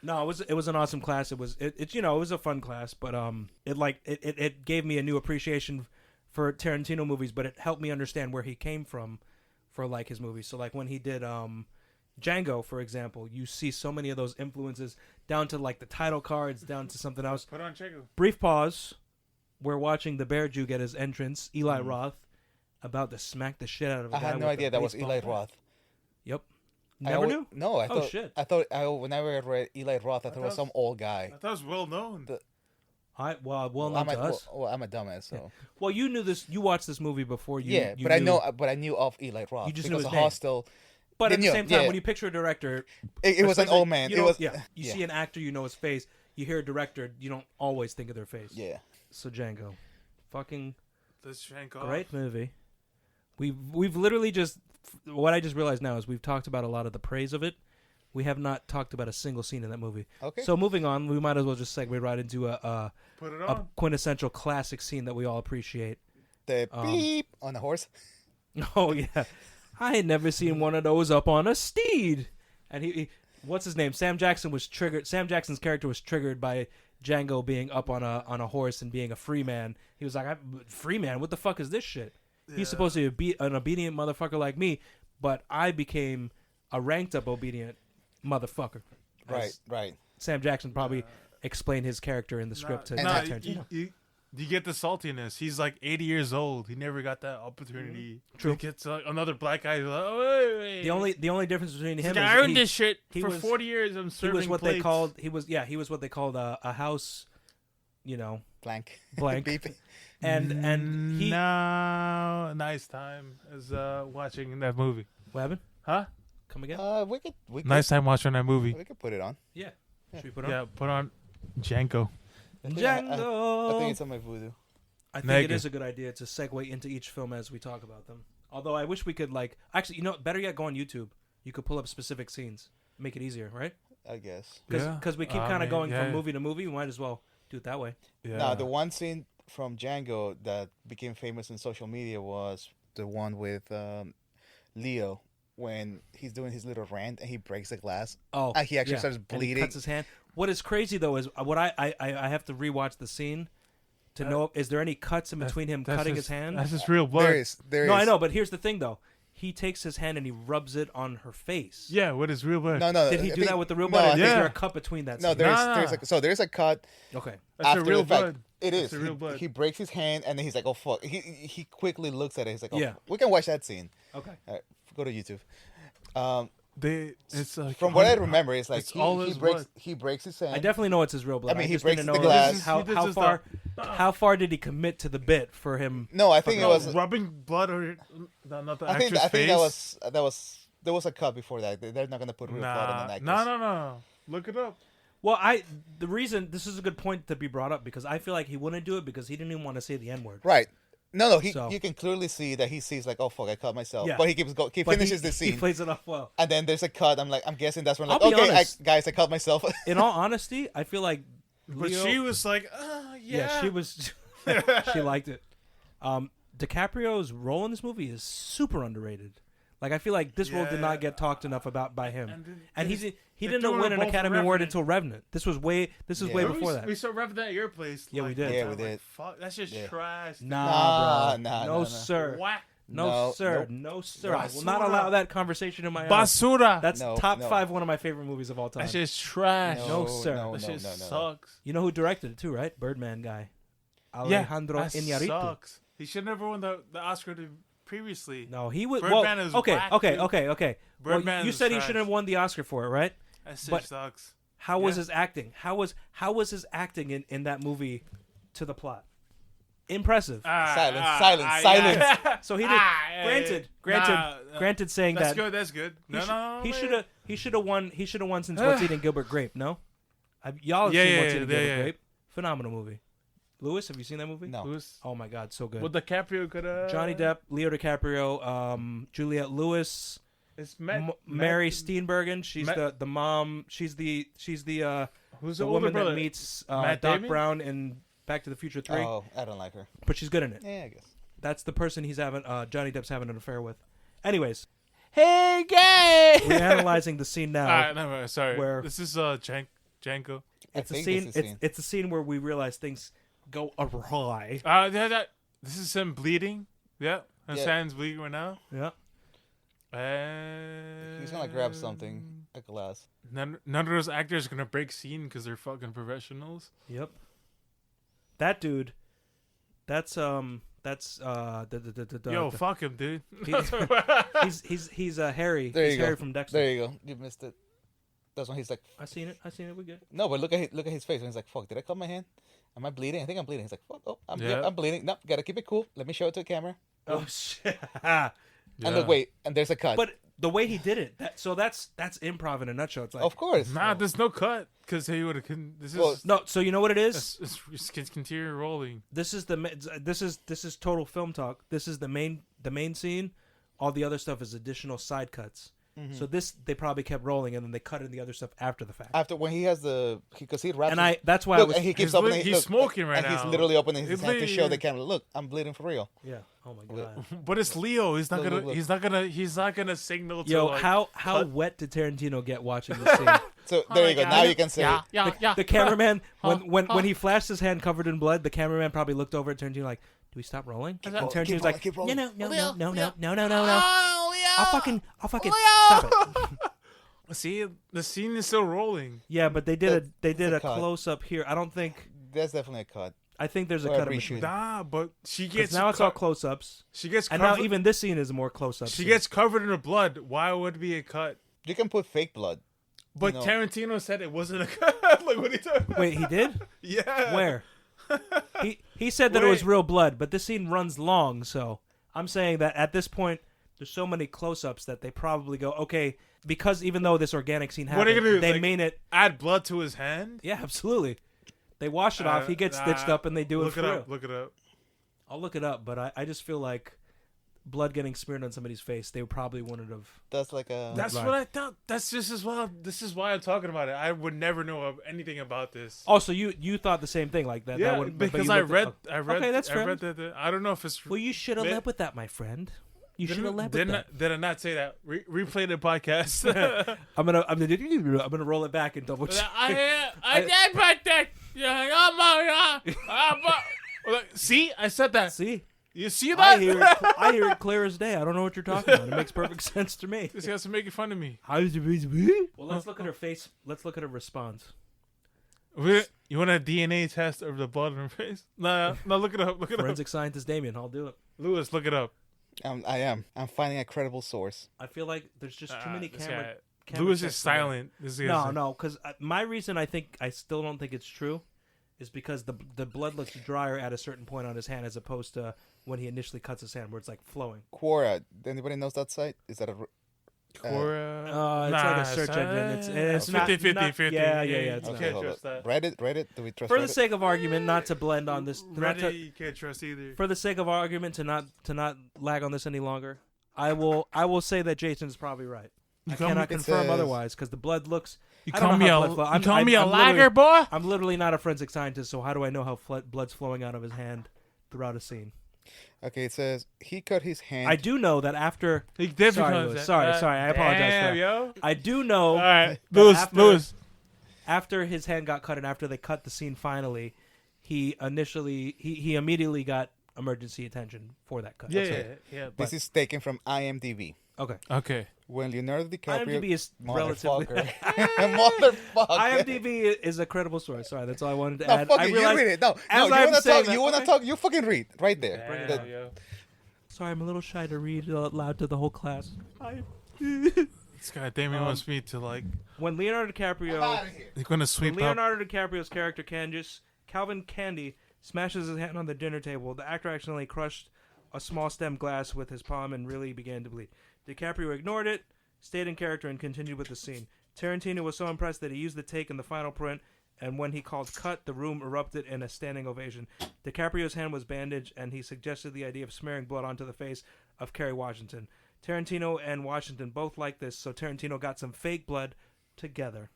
No, it was an awesome class. It was it was a fun class, but it gave me a new appreciation for Tarantino movies, but it helped me understand where he came from for like his movies. So like when he did Django, for example, you see so many of those influences down to like the title cards, down to something else. Put on Django. Brief pause. We're watching the Bear Jew get his entrance. Eli Roth about to smack the shit out of a I guy had no with idea a that was baseball Eli bat. Roth. Yep. I Never knew? No, I thought. Oh, shit. I thought whenever I read Eli Roth, I thought it was some old guy. I thought it was well known. Well known to us. Well, I'm a dumbass, so. Yeah. Well, you knew this. You watched this movie before you. Yeah, you but knew, I knew of Eli Roth. You just because knew his of name. Hostel. But at the Yeah, same time, yeah. when you picture a director, It was an especially- old man. You It don't- was. yeah. You see an actor, you know his face. You hear a director, you don't always think of their face. Yeah. So Django, fucking Let's shank off. great movie. We've literally just what I just realized now is we've talked about a lot of the praise of it. We have not talked about a single scene in that movie. Okay. So moving on, we might as well just segue right into a Put it a on. quintessential classic scene that we all appreciate. The beep on the horse. Oh yeah, I had never seen one of those up on a steed. And he what's his name? Sam Jackson was triggered. Sam Jackson's character was triggered by Django being up on a horse and being a free man. He was like, "Free man? What the fuck is this shit?" He's supposed to be an obedient motherfucker like me, but I became a ranked up obedient motherfucker. Right. Sam Jackson probably explained his character in the script to Tarantino. You get the saltiness. He's like 80 years old. He never got that opportunity. True. He gets another black guy. Who's like, oh, wait. The only difference between him Like, is I earned this shit he for was- 40 years. I'm he serving was what plates. they called he was what they called a house, Blank. blank. Beep. and he No, nice time as watching that movie. what happened? Huh? Come again? We could Nice time watching that movie. we could put it on. Yeah. Should we put it on? Yeah, put on Django. I think Django. it's on my voodoo. I think it Negative. is a good idea to segue into each film as we talk about them. Although I wish we could actually, better yet, go on YouTube. You could pull up specific scenes, make it easier, right? I guess. Because we keep I kind of mean, going yeah. from movie to movie. We might as well do it that way. Yeah. Now, the one scene from Django that became famous in social media was the one with Leo when he's doing his little rant and he breaks the glass. Oh, And he actually starts And he bleeding. cuts his hand. What is crazy though is what I have to rewatch the scene to know is there any cuts in between him cutting his hand? That's just real blood. There is. No, I know, but here's the thing though. He takes his hand and he rubs it on her face. Yeah, what is real blood? No. Did he I do think- that with the real no, blood? I Or is think- there a cut between that? No, scene? there's a cut Okay. That's after a real the fact. blood. It That's is. a real blood. He breaks his hand and then he's like, "Oh fuck!" He quickly looks at it. He's like, "Oh, Yeah. we can watch that scene." Okay. All right, go to YouTube. It's like From what I remember, it's like It's all his blood. he breaks his hand. I definitely know it's his real blood. I mean, he just breaks didn't the know glass. How, He does how this far? stuff. How far did he commit to the bit for him? No, I think it was. rubbing blood or not the I actor's think face. that was there was a cut before that. They're not gonna put real blood on an actress. No. Look it up. Well, the reason this is a good point to be brought up because I feel like he wouldn't do it because he didn't even want to say the N-word. Right. No. So- You can clearly see that he sees like, oh fuck, I caught myself. Yeah. But he keeps he But finishes the scene. He plays it off well. And then there's a cut. I'm guessing that's when like, I'll be okay, honest. guys, I caught myself. In all honesty, I feel like But Leo, she was like, yeah. she was she liked it. DiCaprio's role in this movie is super underrated. Like I feel like this role did not get talked enough about by him, and he didn't win an Academy Award until Revenant. This was way before that. We saw Revenant at your place. Yeah, we did. Yeah, we did. Like, fuck, that's just trash. Nah, bro. Nah, no, sir. Whack. No, sir. Nope. No, sir. I will Basura. not allow that conversation in my house. Basura. That's No, top no. 5 one of my favorite movies of all time. That shit's trash. No, sir. That shit no. sucks. You know who directed it too, right? Birdman guy. Alejandro that Iñárritu. sucks. He should never won the Oscar previously. No, he would. Birdman well, is okay, whack, okay, dude. okay. Well, Birdman you is said he trash. shouldn't have won the Oscar for it, right? That shit But- sucks. How was Yeah. his acting? How was his acting in that movie to the plot? Impressive. Silence. So he did. Granted, saying That's that good. That's good. he should have won. He should have won since What's Eating Gilbert Grape. No, y'all have seen What's Eating Gilbert Grape? Phenomenal movie. Lewis, have you seen that movie? No. Who's, Oh my God, so good. well, DiCaprio could have. Johnny Depp, Leo DiCaprio, Juliette Lewis, It's Mary Steenburgen. She's Matt- the mom. She's the Who's the the older woman brother? that meets Matt Doc Damon? Brown in Back to the Future 3. Oh, I don't like her. But she's good in it. Yeah, I guess. That's the person he's having. Johnny Depp's having an affair with. Anyways, Hey, gay. we're analyzing the scene now. No, sorry. Where- This is Django. It's a think scene. this is scene. It's a scene where we realize things go awry. This is him bleeding. Yeah, his Yeah. hand's bleeding right now. Yeah. He's gonna grab something, a glass. None of those actors are gonna break scene because they're fucking professionals. Yep. That dude. That's Yo, fuck him, dude. he's Harry. There He's you Harry go. from Dexter. There you go. You missed it. That's when he's like, I seen it. We're good. no, but look at his face. When he's like, fuck, did I cut my hand? Am I bleeding? I think I'm bleeding. He's like, fuck, oh, I'm bleeding. No, gotta keep it cool. Let me show it to the camera. Oh shit. And look, wait, and there's a cut. But the way he did it, that's improv in a nutshell. It's like of course. Nah, there's no cut because he would have. This is Well, no. So you know what it is? it's continue rolling. This is total film talk. This is the main scene. All the other stuff is additional side cuts. So they probably kept rolling and then they cut in the other stuff after the fact. After when he has because he wraps. And that's why look, I was. and he keeps He's opening. he's look, smoking right and now. he's literally opening his He's hand to show the bleeding. camera. Look, I'm bleeding for real. Yeah. Oh my god. But it's Leo. He's not Look, gonna. look. He's not gonna signal to. Yo, like, how cut. wet did Tarantino get watching this scene? So there you go. Now you can say. The cameraman, when he flashed his hand covered in blood, the cameraman probably looked over at Tarantino like, "Do we stop rolling?" And Tarantino's like, keep "No, rolling. no, I'll fucking stop it." See, the scene is still rolling. Yeah, but they did That's a a cut. close up here. I don't think. That's definitely a cut. I think there's a Or a cut in reshoot. between. Nah, but she 'Cause gets now it's all close ups, She gets and covered. now even this scene is more close ups. she gets covered in her blood. Why would it be a cut? You can put fake blood. But No. Tarantino said it wasn't a cut. Like what are you talking about? Wait, he did? Yeah. Where? He said that it was Wait. real blood, but this scene runs long, so I'm saying that at this point there's so many close-ups that they probably go, okay, because even though this organic scene happened, What are you gonna do, they like- made it. Add blood to his hand. Yeah, absolutely. They wash it off. He gets stitched up, and they do it Look for it real. up. Look it up. I'll look it up, but I just feel like blood getting smeared on somebody's face, they probably wouldn't have. That's like a. That's right. what I thought. That's just as well. This is why I'm talking about it. I would never know anything about this. Oh, so you thought the same thing like that? Yeah, that would, but because you I looked read. at- I read. Okay, that's I fair. read that. I don't know if it's. Well, you should have Man- led with that, my friend. You should have led with didn't that. did I not say that? Replay the podcast. I'm gonna roll it back and double check. I did but that. See, I said that. See, You see I that? hear it clear as day. I don't know what you're talking about. It makes perfect sense to me. This guy's making fun of me. How's it be? Well, let's look at her face. Let's look at her response. You want a DNA test of the blood in her face? No, look it up. Look it up. Forensic scientist Damien, I'll do it. Lewis, look it up. I am. I'm finding a credible source. I feel like there's just too many This camera. guy- Lewis checks is to make- silent. This guy's No, because my reason I still don't think it's true, is because the blood looks drier at a certain point on his hand as opposed to when he initially cuts his hand where it's like flowing. Quora. Anybody knows that site? Is that a? Quora. It's like a search engine. It's not 50. Yeah. You It's not. can't hold trust up. that. Reddit. Do we trust For Reddit? the sake of argument, not to blend on this. Reddit, you can't trust either. For the sake of argument, to not lag on this any longer, I will say that Jason's probably right. I cannot confirm otherwise because the blood looks. You I don't call know me how a blood flow. you call me a I'm lager, boy? I'm literally not a forensic scientist, so how do I know how blood's flowing out of his hand throughout a scene? Okay, it says he cut his hand. I do know that after. He definitely Louis, sorry, I apologize for that. Yo. I do know. All right, that Louis. After his hand got cut and after they cut the scene finally, he immediately got emergency attention for that cut. Yeah. This is taken from IMDb. Okay. When Leonardo DiCaprio, IMDb is relatively. motherfucker. IMDb is a credible source. Sorry, that's all I wanted to No, add. fuck I it. realized, You read it. No, as you I'm want to saying talk. that- You want to okay. talk. You fucking read right there. Damn, Sorry, I'm a little shy to read out loud to the whole class. This guy Damien wants me to like. When Leonardo DiCaprio, They're gonna when sweep up. Leonardo DiCaprio's character Calvin Candy smashes his hand on the dinner table, the actor accidentally crushed a small stem glass with his palm and really began to bleed. DiCaprio ignored it, stayed in character, and continued with the scene. Tarantino was so impressed that he used the take in the final print, and when he called cut, the room erupted in a standing ovation. DiCaprio's hand was bandaged, and he suggested the idea of smearing blood onto the face of Kerry Washington. Tarantino and Washington both liked this, so Tarantino got some fake blood together.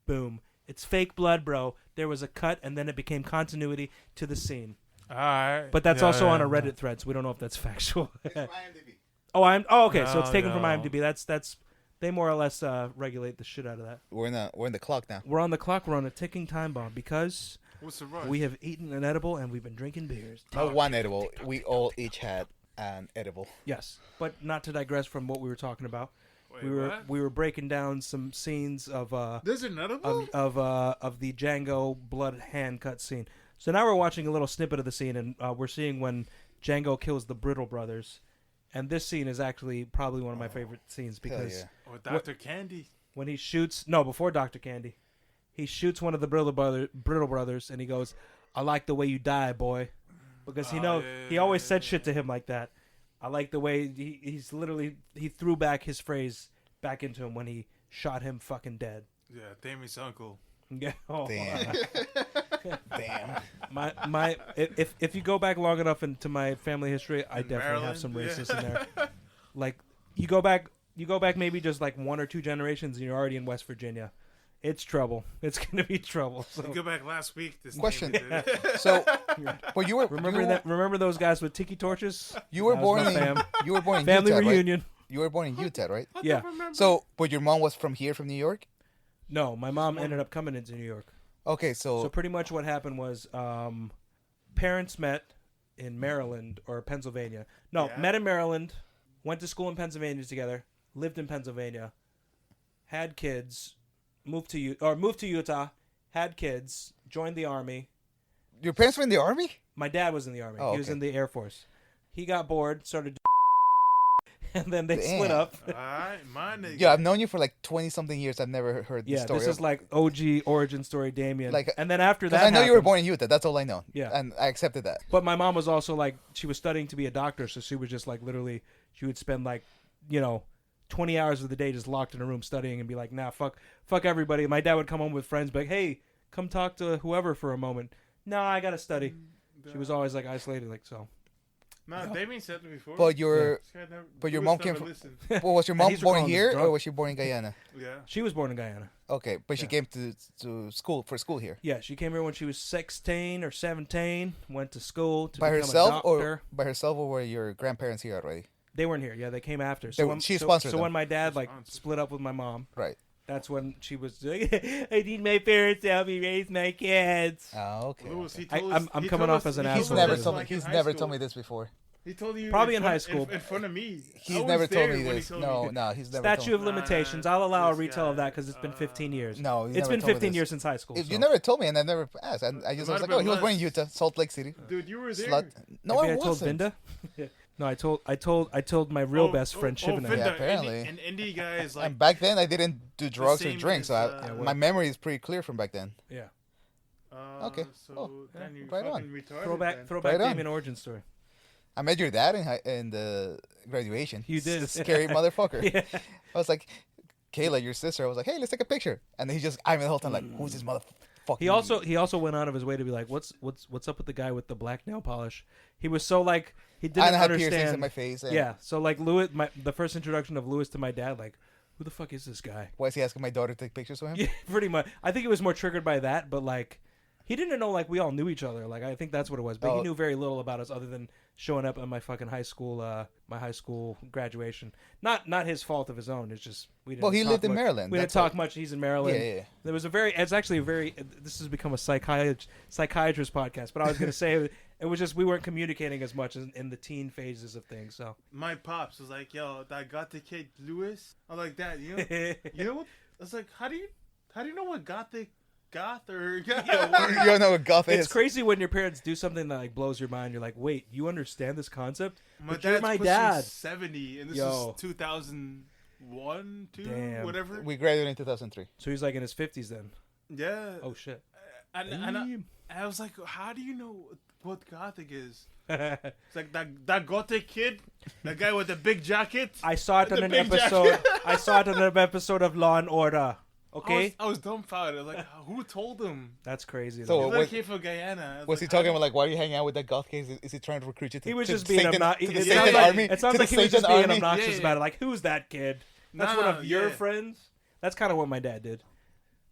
Boom. It's fake blood, bro. There was a cut, and then it became continuity to the scene. All right, But that's also on a yeah. Reddit thread, so we don't know if that's factual. IMDb. Okay. So it's No, taken from no. IMDb. That's they more or less regulate the shit out of that. We're in the clock now. We're on the clock. We're on a ticking time bomb because What's the rush? we have eaten an edible and we've been drinking beers. Not one edible. We all each had an edible. Yes, but not to digress from what we were talking about. Wait, we were breaking down some scenes of There's another one. of the Django blood hand cut scene. So now we're watching a little snippet of the scene, and we're seeing when Django kills the Brittle brothers. And this scene is actually probably one of my favorite scenes because yeah. Or Dr. Candy. when he shoots, before Dr. Candy, he shoots one of the Brittle brothers, and he goes, "I like the way you die, boy," because he always said shit to him like that. I like the way he threw back his phrase back into him when he shot him fucking dead. Yeah, Damien's uncle. Yeah. Damn. Damn. My if you go back long enough into my family history, I In definitely have some Maryland? racist in there. Like you go back maybe just like one or two generations, and you're already in West Virginia. It's trouble. It's gonna be trouble. So You go back last week. This Question. Damien did it. So, well, remember those guys with tiki torches? You were That was born my in fam. you were born in Family Utah, right? reunion. You were born in Utah, right? Yeah. So, but your mom was from here, from New York. No, my mom ended up coming into New York. Okay, So so pretty much what happened was parents met in Maryland or Pennsylvania. No, Yeah. met in Maryland, went to school in Pennsylvania together, lived in Pennsylvania, had kids, moved to Utah, had kids, joined the army. your parents were in the army. My dad was in the army. Oh, He was okay. in the Air Force. He got bored, started and then they split Damn. up. All right, my nigga. Yeah, I've known you for like 20-something years. I've never heard this Yeah, story. this is like OG origin story Damien. Like, and then after because that I know you were happened- born in Utah. That's all I know. Yeah. and I accepted that. But my mom was also like, she was studying to be a doctor, so she was just like literally, she would spend like, 20 hours of the day just locked in a room studying and be like, nah, fuck everybody. My dad would come home with friends, be like, hey, come talk to whoever for a moment. No, I gotta study. She was always like isolated, like so. No, Damien said it before. But your This guy never- but your Louis mom never came from- listened. well, was your mom He's born recalling here this or drug. was she born in Guyana? Yeah. She was born in Guyana. Okay, but she Yeah. came to school here. Yeah, she came here when she was 16 or 17. Went to school to By become herself a doctor. or were your grandparents here already? They weren't here. Yeah, they came after. They So were- when, she so, sponsored so them. when my dad like Sponsored. split up with my mom, Right. that's when she was like, I need my parents to help me raise my kids. Oh, okay. Louis, he I- told I'm- us- I'm he coming told off us- as an he He's asshole. told never us, told me. like, in He's high never school. told me this before. He told you Probably in front- high school. in front of me. He's I was never told there me when he this. told No, me. no, he's never. Statute told of me. limitations. I'll allow a this retell of guy, that because it's been 15 years. No, you It's never been told me 15 this. years since high school. You so. never told me, and I never asked. And I just It was might like, have oh, he was been born in less. Utah, Salt Lake City. Dude, you were there. Slut. No, Maybe I I told wasn't. Vinda. No, I told my real best friend Shivan. Finda, Yeah, apparently. An indie guy is like. And back then, I didn't do drugs or same drink, as, so yeah, my memory is pretty clear from back then. Yeah. Okay. So Oh, then you right on. fucking retarded. Throwback Right on. Damien origin story. I met your dad in the graduation. You did. The scary motherfucker. Yeah. I was like, Kayla, your sister. I was like, hey, let's take a picture. And then he just, I mean, the whole time, like, who's this motherfucker? He also went out of his way to be like, what's up with the guy with the black nail polish? He was so like he didn't I had understand. piercings in my face. And Yeah, so like Lewis, the first introduction of Lewis to my dad, like, who the fuck is this guy? why is he asking my daughter to take pictures with him? Yeah, pretty much. I think it was more triggered by that, but like he didn't know like we all knew each other. Like I think that's what it was. But he knew very little about us other than showing up at my fucking high school graduation. Not his fault of his own. It's just we didn't. Well, he talk lived in much. Maryland. We didn't talk much. He's in Maryland. Yeah. There was it's actually a very. This has become a psychiatrist podcast. But I was gonna say it was just we weren't communicating as much in the teen phases of things. So my pops was like, "Yo, that gothic kid Lewis." I'm like, "That you know what?" I was like, "How do you know what gothic?" Goth or You don't know what goth is. It's crazy when your parents do something that like blows your mind. You're like, wait, you understand this concept? You're my dad. 70, and this is 2001, 2, Damn. whatever. We graduated in 2003. So he's like in his 50s then. Yeah. Oh shit. And I was like, how do you know what gothic is? It's like that gothic kid, that guy with the big jacket. I saw it on an episode. I saw it on an episode of Law and Order. Okay, I was dumbfounded. I was like, who told him? That's crazy. So he came from Guyana. Was he talking about like, why are you hanging out with that goth kid? Is he trying to recruit you to? He was to just being obnoxious. It sounds like he was just being obnoxious about it. Like, who's that kid? That's one of your friends. That's kind of what my dad did.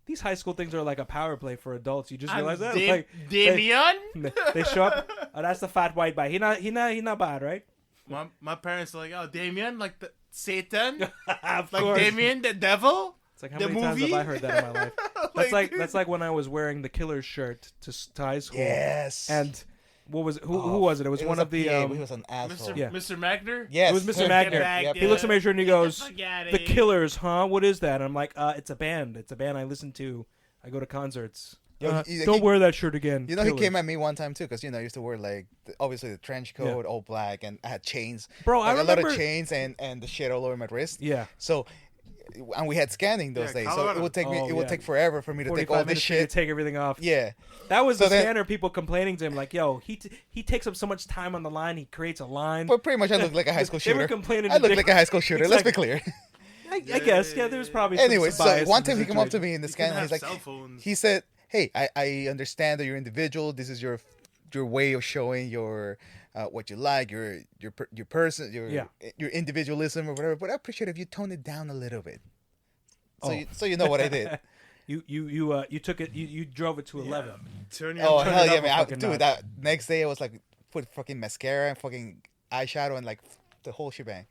These high school things are like a power play for adults. You just realize that, like Damien. They show up. Oh, that's the fat white guy. He not bad, right? My parents are like, oh, Damien, like the Satan, like Damien, the devil. It's like how many times have I heard that in my life? That's like when I was wearing the Killer's shirt to high school. Yes. And what was who was it? It was one of the. He was an asshole. Mr. Magner. Yes, it was Mr. Magner. Yep. He looks at me and he goes, "The Killers, huh? What is that?" And I'm like, "It's a band. It's a band I listen to. I go to concerts." Don't wear that shirt again. You know, Killers. He came at me one time too, because I used to wear like obviously the trench coat, all black, and I had chains. Bro, like, I remember a lot of chains and the shit all over my wrist. Yeah. So. And we had scanning those days, so it would take me. It would take forever for me to take all this shit. To take everything off. Yeah, that was the scanner. People complaining to him like, "Yo, he takes up so much time on the line. He creates a line." But pretty much, I look like a high school shooter. They were complaining. I look like a high school shooter. Exactly. Let's be clear. I guess, yeah. There's probably anyway. Some bias so one time he came up to me in the scan, and he's like, cell phones. He said, "Hey, I understand that you're individual. This is your way of showing your." What you like, your person, your individualism or whatever. But I appreciate if you tone it down a little bit. So you know what I did. You took it. You drove it to 11. Turn hell yeah, man! Dude, that next day I was like put fucking mascara and fucking eyeshadow and like the whole shebang.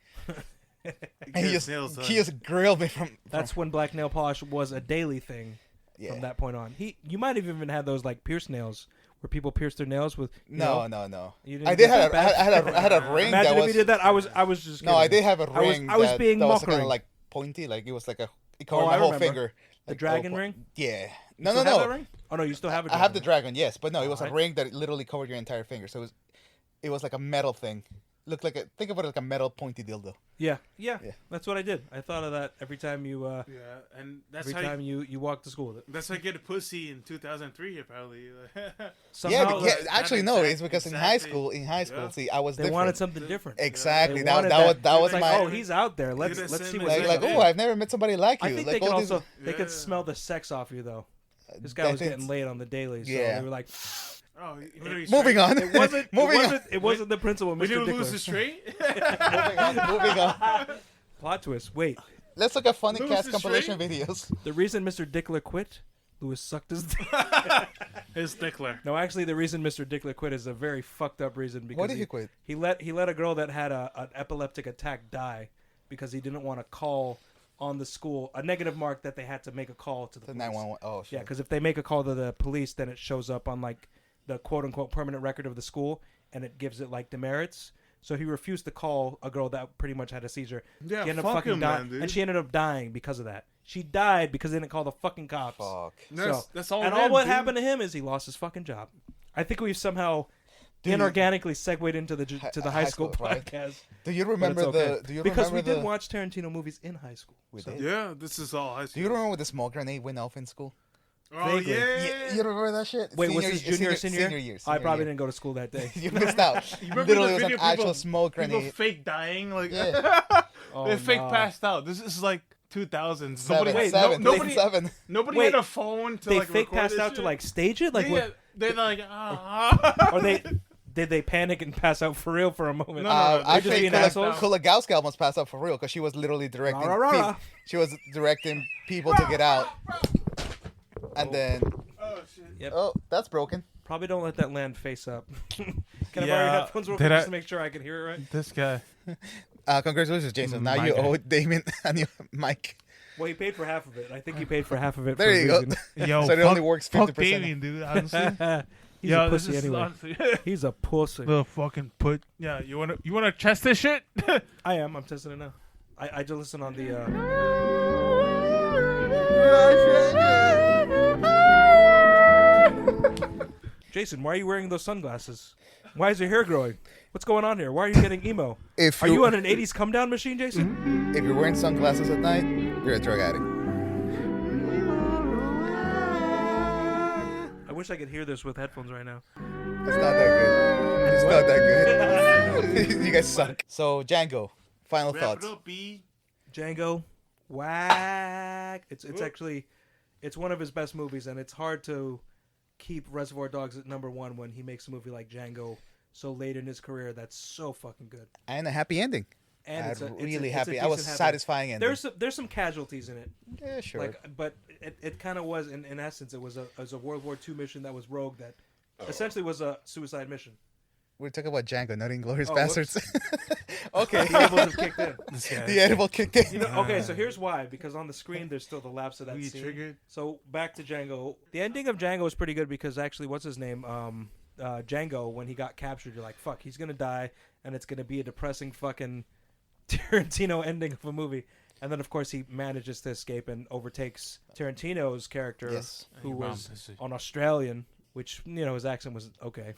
And he just grilled me from. That's when black nail polish was a daily thing. Yeah. From that point on, you might have even had those like pierced nails. Where people pierce their nails with no. I did have I had a ring. Imagine that if you did that. I was just kidding. No, I did have a ring. I was being that was mocking. Kind of like pointy, like it was like it covered my whole finger. The dragon ring? Yeah. No. Have that ring? Oh no, you still have it. I have the dragon, yes, but no, it was a ring that literally covered your entire finger. So it was like a metal thing. Looked like think of it like a metal pointy dildo. Yeah. That's what I did. I thought of that every time you. And that's every time you walk to school with it. That's how I get a pussy in 2003, probably. Actually, no. It's because in high school, see, I was. They wanted something different. Exactly. That was like, my. Oh, he's out there. Let's see what's like. Oh, I've never met somebody like you. I think like, they could smell the sex off you though. This guy was getting laid on the daily, so they were like. Oh, moving on. It wasn't the principal. Would you lose the straight? moving on. Plot twist. Wait. Let's look at funny cast compilation videos. The reason Mr. Dickler quit, Lewis sucked his dick. His Dickler. No, actually, the reason Mr. Dickler quit is a very fucked up reason. Because why did he quit? He let a girl that had an epileptic attack die because he didn't want to call on the school a negative mark that they had to make a call to the police. 911. Oh, shit. Yeah, because if they make a call to the police, then it shows up on like the quote-unquote permanent record of the school, and it gives it like demerits. So he refused to call a girl that pretty much had a seizure. Yeah, she ended fuck up fucking him, man, dude. And she ended up dying because of that. She died because they didn't call the fucking cops. Fuck. That's all. And all what happened to him is he lost his fucking job. I think we've somehow inorganically segued into the high school podcast. Right? Do you remember because we did watch Tarantino movies in high school. We did. Yeah, this is all high school. Do you remember when the smoke grenade went off in school? Oh Vaguely. yeah. You don't remember that shit? Wait, was this junior or senior? Senior year. I probably year. didn't go to school that day. You missed out. You remember Literally, the it was an video actual people- smoke People grenade. fake dying, like Yeah. Oh, they fake nah. passed out. This is like 2000s. Seven, Wait, seven, nobody- seven. Nobody Wait, had a phone to They like fake record passed this out to shit. like stage it, like yeah, what? they're like Or did they panic and pass out for real for a moment? No, I just think being assholes? Kulagowski almost passed out for real because she was literally directing. Rah, rah, rah, rah. She was directing people to get out, and then Oh shit. Yep. oh, that's broken. Probably don't let that land face up. Can I borrow your Yeah, headphones real did quick I- just to make sure I can hear it right? This guy. Congratulations, Jason. Now My you guy. owe Damien a new mic. Well, he paid for half of it. I think he paid for half of it. There for you a go. reason. Yo, So it only works fuck 50%. Damien, dude. Honestly. He's Yo, a this pussy is anyway. honestly. He's a pussy. Little fucking put. Yeah, you wanna test this shit? I am. I'm testing it now. I just listen on the. Jason, why are you wearing those sunglasses? Why is your hair growing? What's going on here? Why are you getting emo? If Are you on an 80s come down machine, Jason? if you're wearing sunglasses at night, you're a drug addict. I wish I could hear this with headphones right now. It's not that good. It's not that good. You guys suck. So Django, final Wrap thoughts. it up, B. Django, whack. It's actually, it's one of his best movies, and it's hard to keep Reservoir Dogs at number one when he makes a movie like Django so late in his career. That's so fucking good. And a happy ending. And I'm it's really a happy. I was decent happy- satisfying ending. There's some casualties in it, Yeah, sure. but it kind of was in essence it was a World War II mission that was rogue that essentially was a suicide mission. We're talking about Django, not Inglourious Oh, Bastards. Okay. The edibles have kicked in. The edible kicked in. You know, okay, so here's why. Because on the screen, there's still the lapse of that We scene. triggered. So back to Django. The ending of Django is pretty good because actually, what's his name? Django, when he got captured, you're like, fuck, he's going to die, and it's going to be a depressing fucking Tarantino ending of a movie. And then, of course, he manages to escape and overtakes Tarantino's character, Yes. who Your was mom, pussy. an Australian, which, you know, his accent was okay.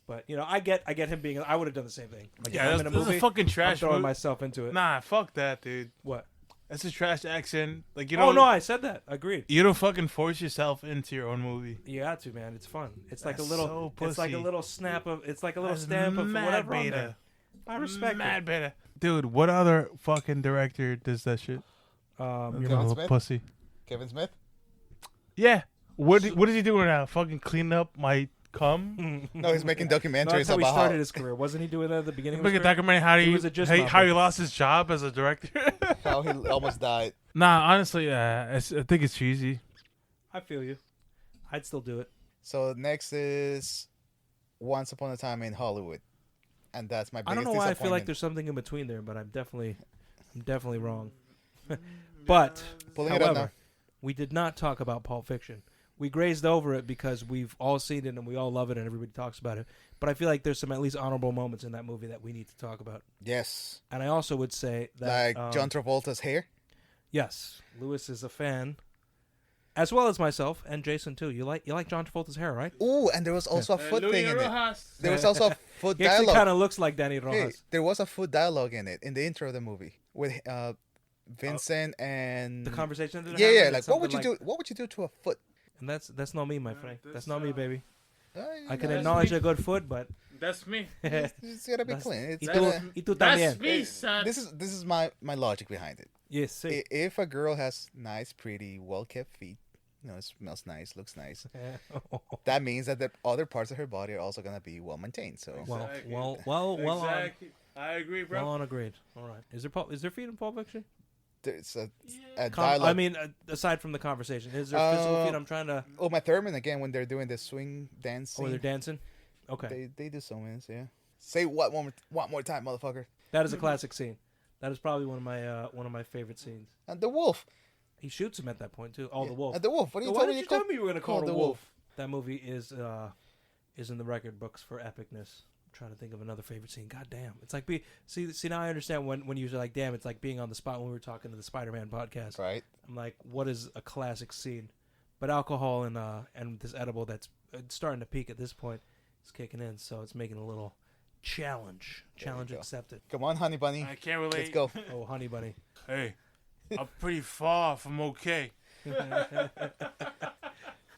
But, you know, I get him being... I would have done the same thing. Like, if Yeah, I'm that's, in a that's movie, a fucking I'm trash throwing movie. myself into it. Nah, fuck that, dude. What? That's a trash accent. Like you Oh, don't. no, I said that. Agreed. You don't fucking force yourself into your own movie. You got to, man. It's fun. It's like a That's little. so It's like a pussy. little snap of. It's like a little That's stamp of mad whatever on beta. there. I respect Mad it. better. Dude, what other fucking director does that shit? Your Kevin mom. Little Smith? pussy. Kevin Smith? Yeah. What is he doing now? Fucking clean up my cum? No, he's making No, documentaries that's how he about started his career. Wasn't he doing that at the beginning? Make of a his career? documentary how He he was a just how he mouth. lost his job as a director. how he almost died. Nah, honestly, I think it's cheesy. I feel you. I'd still do it. So next is Once Upon a Time in Hollywood. And that's my biggest I don't know why I feel like disappointment. there's something in between there, but I'm definitely wrong. But Pulling it up however, now. we did not talk about Pulp Fiction. We grazed over it because we've all seen it and we all love it and everybody talks about it. But I feel like there's some at least honorable moments in that movie that we need to talk about. Yes. And I also would say that Like John Travolta's hair. yes, Lewis is a fan, as well as myself and Jason too. You like John Travolta's hair, right? Ooh, and there was also a foot thing in it. There was also a foot He actually dialogue. kind of looks like Danny Rojas. Hey, there was a foot dialogue in it in the intro of the movie with Vincent and The conversation that Yeah, happened, yeah. it's Like, what would you something do? What would you do to a foot? And that's not me, my friend. That's not me, baby. You I can know, acknowledge a good foot, but That's me. it's gotta be That's- clean. It's y gotta, tú también. me, son. this is my logic behind it. Yes, sí. If a girl has nice, pretty, well kept feet, you know, it smells nice, looks nice. That means that the other parts of her body are also gonna be well maintained. So well, Exactly. well, Exactly. I agree, bro. well on agreed. All right. Is there feet in Pulp Fiction? there's a I dialogue. mean, aside from the conversation, is there physical feet? I'm trying to. Oh, my Thurman again when they're doing the swing dance. Oh, Scene, they're dancing. Okay, they do so minutes, yeah. Say what one more time, motherfucker. that is a classic scene. That is probably one of my favorite scenes. And the wolf. He shoots him at that point too. Oh, Yeah, the wolf. And the wolf. What do you Why tell did me? you tell me you were gonna call it the a wolf? That movie is in the record books for epicness. I'm trying to think of another favorite scene. God damn, it's like see now I understand when you're like, damn, it's like being on the spot when we were talking to the Spider-Man podcast. Right. I'm like, what is a classic scene? But alcohol and this edible that's starting to peak at this point is kicking in, so it's making a little challenge. Challenge go. accepted. Come on, honey bunny. I can't relate. Let's go. Oh, honey bunny. Hey, I'm pretty far from okay.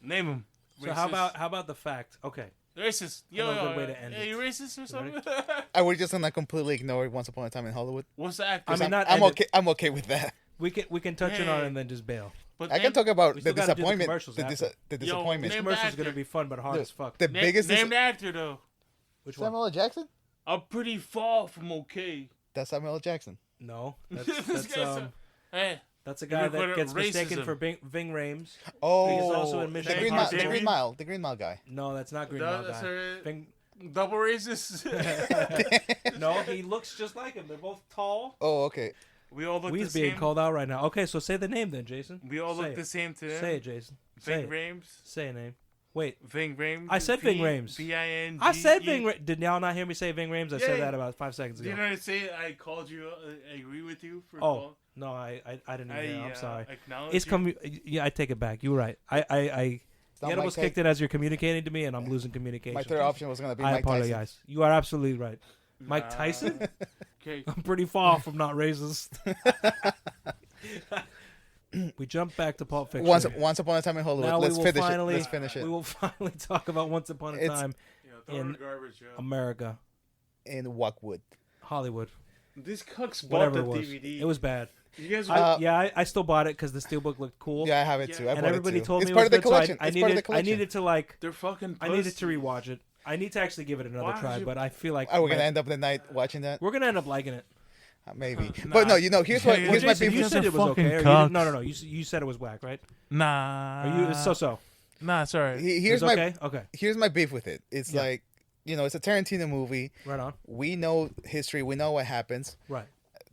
Name him. So how about the fact? Okay. Racist. I know a good way to end you it. racist or something? I would just gonna completely ignore Once Upon a Time in Hollywood. What's the actor? I mean, I'm okay. I'm okay with that. We can touch it on it and then just bail. But I can talk about We the still gotta do the disappointment. commercials The after. disappointment. This Name commercial's the gonna actor. be fun but hard as fuck. The biggest. Name the actor though. Which one? Samuel L. Jackson. I'm pretty far from okay. That's Samuel L. Jackson. No, This that's guy's Hey, that's a guy that gets mistaken racism. for Ving Rhames. Oh, He's also in Mission Impossible. The Green Mile guy. No, that's not Green Mile That's guy. her- Ving, double racist. no, he looks just like him. They're both tall. Oh, okay. We all look We's the being same. called out right now. Okay, so say the name then, Jason. We all Say look it. the same to them. Say it, Jason. Say Ving it. Rhames. Say a name. Wait, Ving Rhames. I said Ving Rhames. V-I-N-G. I said Ving Rhames. Did y'all not hear me say Ving Rhames? I said Yeah. that about 5 seconds ago. Did I say I called you? I agree with you for Oh, no, I didn't hear. I'm sorry. Acknowledge It's you. yeah, I take it back. You were right. I not you Mike almost Tyson. kicked it as you're communicating to me, and I'm losing communication. My third option was gonna be I Mike Tyson. apologize. You are absolutely right. Mike Nah. Tyson? Okay. I'm pretty far from not racist. We jump back to Pulp Fiction. Once Upon a Time in Hollywood. Now Let's we will finish finally, it. Let's finish it. We will finally talk about Once Upon a It's- Time Throw in the garbage, yo. America, In Walkwood. Hollywood, This cucks bought whatever the it was. DVD. It was bad. You guys I still bought it because the steelbook looked cool. Yeah, I have it too. I and bought everybody it too. told It's me part it of the was good, so collection. It's part of the I collection. needed to like. they're fucking. I needed to pussy. rewatch it. I need to actually give it another Why try, would you- but I feel like Are we gonna end up the night watching that? we're gonna end up liking it. Maybe. Nah. But no, here's what. Well, Here's my Jason, beef. you guys said are it was okay. fucking Or you cocks. didn't- no. You said it was whack, right? Nah. Are you so? Nah, sorry. Here's It's my okay. Okay, here's my beef with it. It's Yeah. like, it's a Tarantino movie. right on. We know history. We know what happens. Right.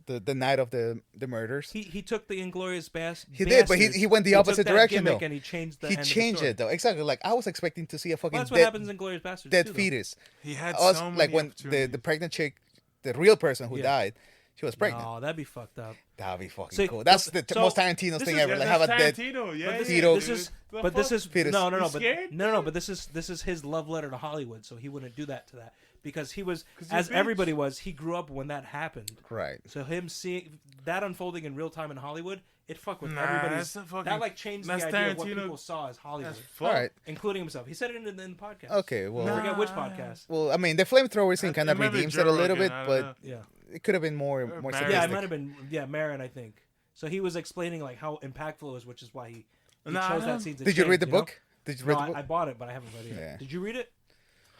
The night of the murders. He took the Inglorious Bastards. He did, but he went the opposite took that direction, gimmick though. And he changed the He end of the changed story. it though. Exactly. Like I was expecting to see a fucking Well, that's what happens in Glorious Bastards. dead too, though. fetus. He had Us, so many like when the opportunities. pregnant chick, the real person who Yeah. died, she was pregnant. No, that'd be fucked up. That'd be fucking See, cool. That's the so most Tarantino this thing is- ever. yeah, Like have a dead. Tarantino, yeah. But this, Fetal- this is, The but this fuck? is Fetus. no. You scared? But this is his love letter to Hollywood, so he wouldn't do that to that because he was, 'Cause you're as a bitch. everybody was, he grew up when that happened. Right. So him seeing that unfolding in real time in Hollywood, it fucked with Nah, everybody's. that's a fucking- That like changed the that's idea of what Tarantino- people saw as Hollywood, That's All right. including himself. He said it in the podcast. Okay. Well. I forget which Nah. podcast. Well, I mean, the flamethrower scene kind of Maybe redeems Joe it a little Rogan, bit, I don't but know. Yeah. it could have been more Marin. sadistic. Yeah, it might have been. Yeah, Marin, I think. So he was explaining like how impactful it was, which is why he Nah, chose I that don't- scene. To Did you change, read the know? book? Did you read No, the book? I bought it, but I haven't read it yet. Yeah. Did you read it?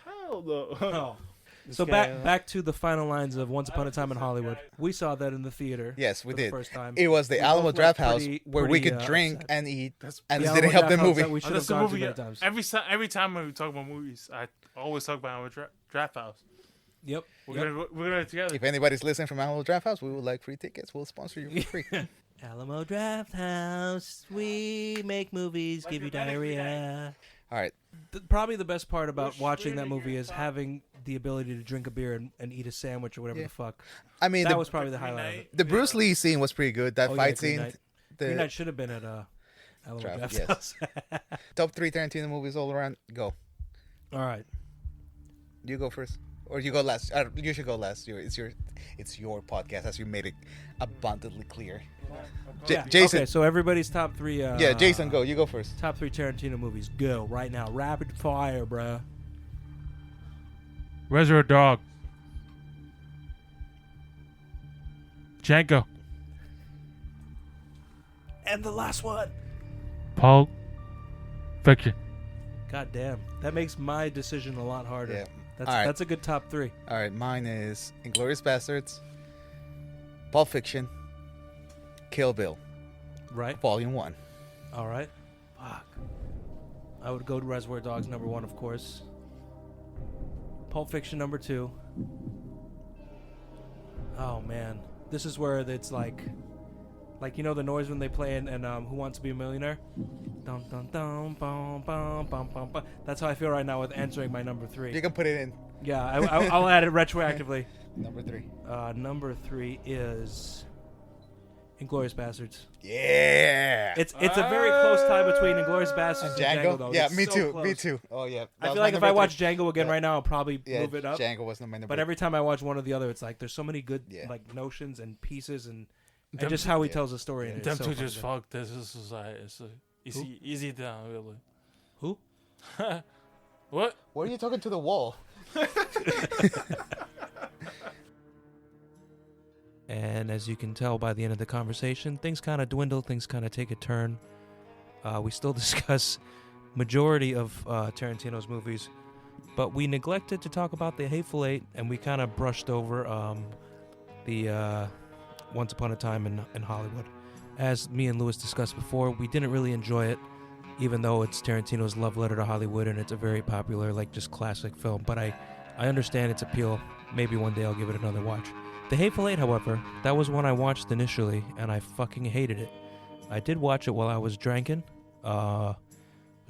Hell no. Oh. So guy, back to the final lines of Once Upon a Time in Hollywood. We saw that in the theater. Yes, we for did. The first time. It was the We Alamo both Draft left House pretty- where we pretty, could drink upset. and eat, That's and The it didn't Alamo help the Draft House movie. that we should have That's the gone to movie. many times. Every time we talk about movies, I always talk about our draft house. Yep. We're gonna together. If anybody's listening from Alamo Draft House, we would like free tickets. We'll sponsor you for free. Alamo Draft House. We make movies, Like give you a benefit diarrhea. All right. Probably the best part about We're watching that screaming movie your is top. having the ability to drink a beer and eat a sandwich or whatever Yeah. the fuck. I mean, That was probably the Green highlight of Knight. it. the Bruce Lee scene was pretty good. That Oh, yeah, fight Green scene. Knight. The Green Knight should have been at Alamo Draft, Draft yes. House. top 3 Tarantino movies all around. Go. All right. You go first, or you go last. You should go last. It's your podcast, as you made it abundantly clear. Jason. Okay, so everybody's top 3. Yeah, Jason, go. You go first. Top 3 Tarantino movies. Go right now. Rapid fire, bruh. Reservoir Dog. Django. And the last one. Pulp Fiction. God damn. That makes my decision a lot harder. Yeah. That's All right. that's a good top 3. All right, mine is Inglourious Bastards, Pulp Fiction, Kill Bill, Right? Volume 1. All right. Fuck. I would go to Reservoir Dogs number 1, of course. Pulp Fiction number 2. Oh man, this is where it's like you know the noise when they play in Who Wants to Be a Millionaire? Dum dum dum bum bum bum bum bum. That's how I feel right now with answering my number 3. You can put it in. Yeah, I'll add it retroactively. Number 3. Number 3 is Inglourious Bastards. Yeah. It's a very close tie between Inglourious Bastards and Django, though. Yeah, It's me so too. close. Me too. Oh yeah. I feel like if I watch Django again right now, I'll probably yeah, move it up. Django was my number. But every time I watch one or the other, it's like there's so many good Yeah. like notions and pieces and Them just how he yeah. tells a story. And Them it's so two fucking just good. fucked. This is easy down really. Who? What? Why are you talking to the wall? And as you can tell by the end of the conversation, things kind of dwindle, things kind of take a turn. We still discuss majority of Tarantino's movies, but we neglected to talk about The Hateful Eight, and we kind of brushed over the Once Upon a Time in Hollywood. As me and Lewis discussed before, we didn't really enjoy it, even though it's Tarantino's love letter to Hollywood and it's a very popular, like, just classic film. But I understand its appeal. Maybe one day I'll give it another watch. The Hateful Eight, however, that was one I watched initially, and I fucking hated it. I did watch it while I was drinking. Was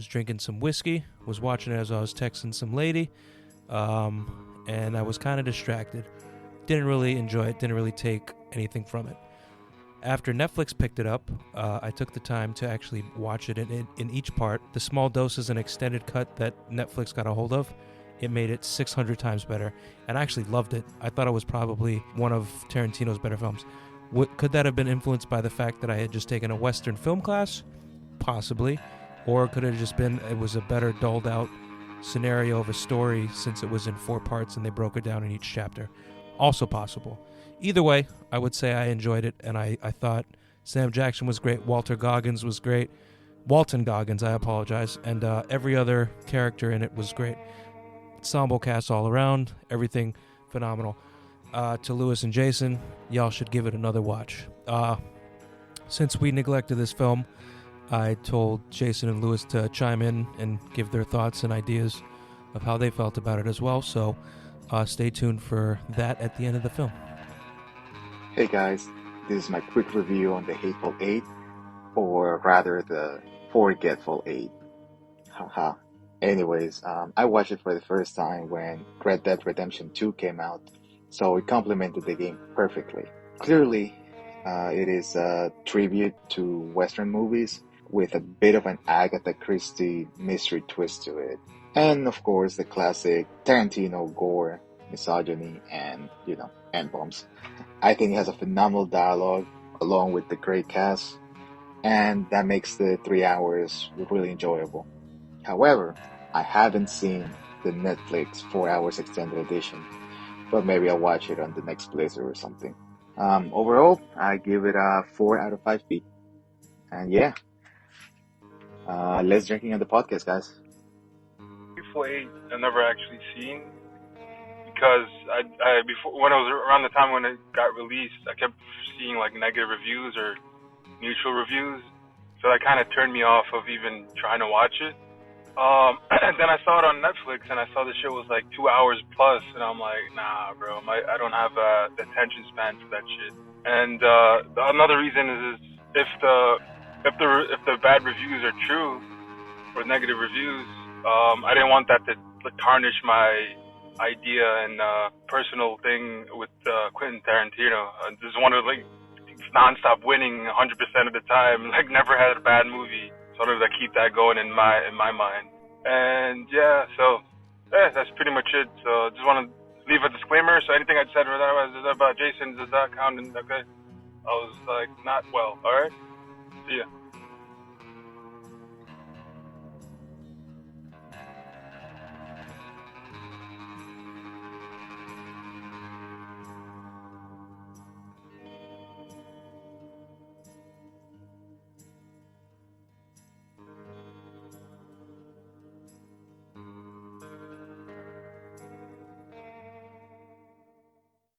drinking some whiskey, was watching it as I was texting some lady, and I was kind of distracted. Didn't really enjoy it, didn't really take anything from it. After Netflix picked it up, I took the time to actually watch it in each part. The small doses and extended cut that Netflix got a hold of, it made it 600 times better, and I actually loved it. I thought it was probably one of Tarantino's better films. Could that have been influenced by the fact that I had just taken a Western film class? Possibly. Or could it have just been it was a better dulled out scenario of a story since it was in 4 parts and they broke it down in each chapter? Also possible. Either way, I would say I enjoyed it, and I thought Sam Jackson was great, Walton Goggins, I apologize, and every other character in it was great. Ensemble cast all around, everything phenomenal. To Lewis and Jason, y'all should give it another watch. Since we neglected this film, I told Jason and Lewis to chime in and give their thoughts and ideas of how they felt about it as well, so stay tuned for that at the end of the film. Hey guys, this is my quick review on The Hateful Eight, or rather the Forgetful Eight. Haha. Anyways, I watched it for the first time when Red Dead Redemption 2 came out, so it complemented the game perfectly. Clearly, it is a tribute to Western movies with a bit of an Agatha Christie mystery twist to it. And of course, the classic Tarantino gore, misogyny, and, N-bombs. I think it has a phenomenal dialogue along with the great cast, and that makes the 3 hours really enjoyable. However, I haven't seen the Netflix 4 hours extended edition, but maybe I'll watch it on the next playthrough or something. Overall, I give it a 4 out of 5 feet. And yeah, less drinking on the podcast, guys. Hateful Eight I've never actually seen, because I before, when it was around the time when it got released, I kept seeing like negative reviews or neutral reviews, so that kind of turned me off of even trying to watch it. And then I saw it on Netflix, and I saw the show was like 2 hours plus, and I'm like, nah, bro, I don't have the attention span for that shit. And another reason is if the bad reviews are true, or negative reviews, I didn't want that to tarnish my idea and personal thing with Quentin Tarantino. I just wanted to nonstop winning 100% of the time, never had a bad movie. Sort of keep that going in my mind. And yeah, so that's pretty much it. So just want to leave a disclaimer. So anything I said about Jason, does that count? Okay, I was not well. All right, see ya.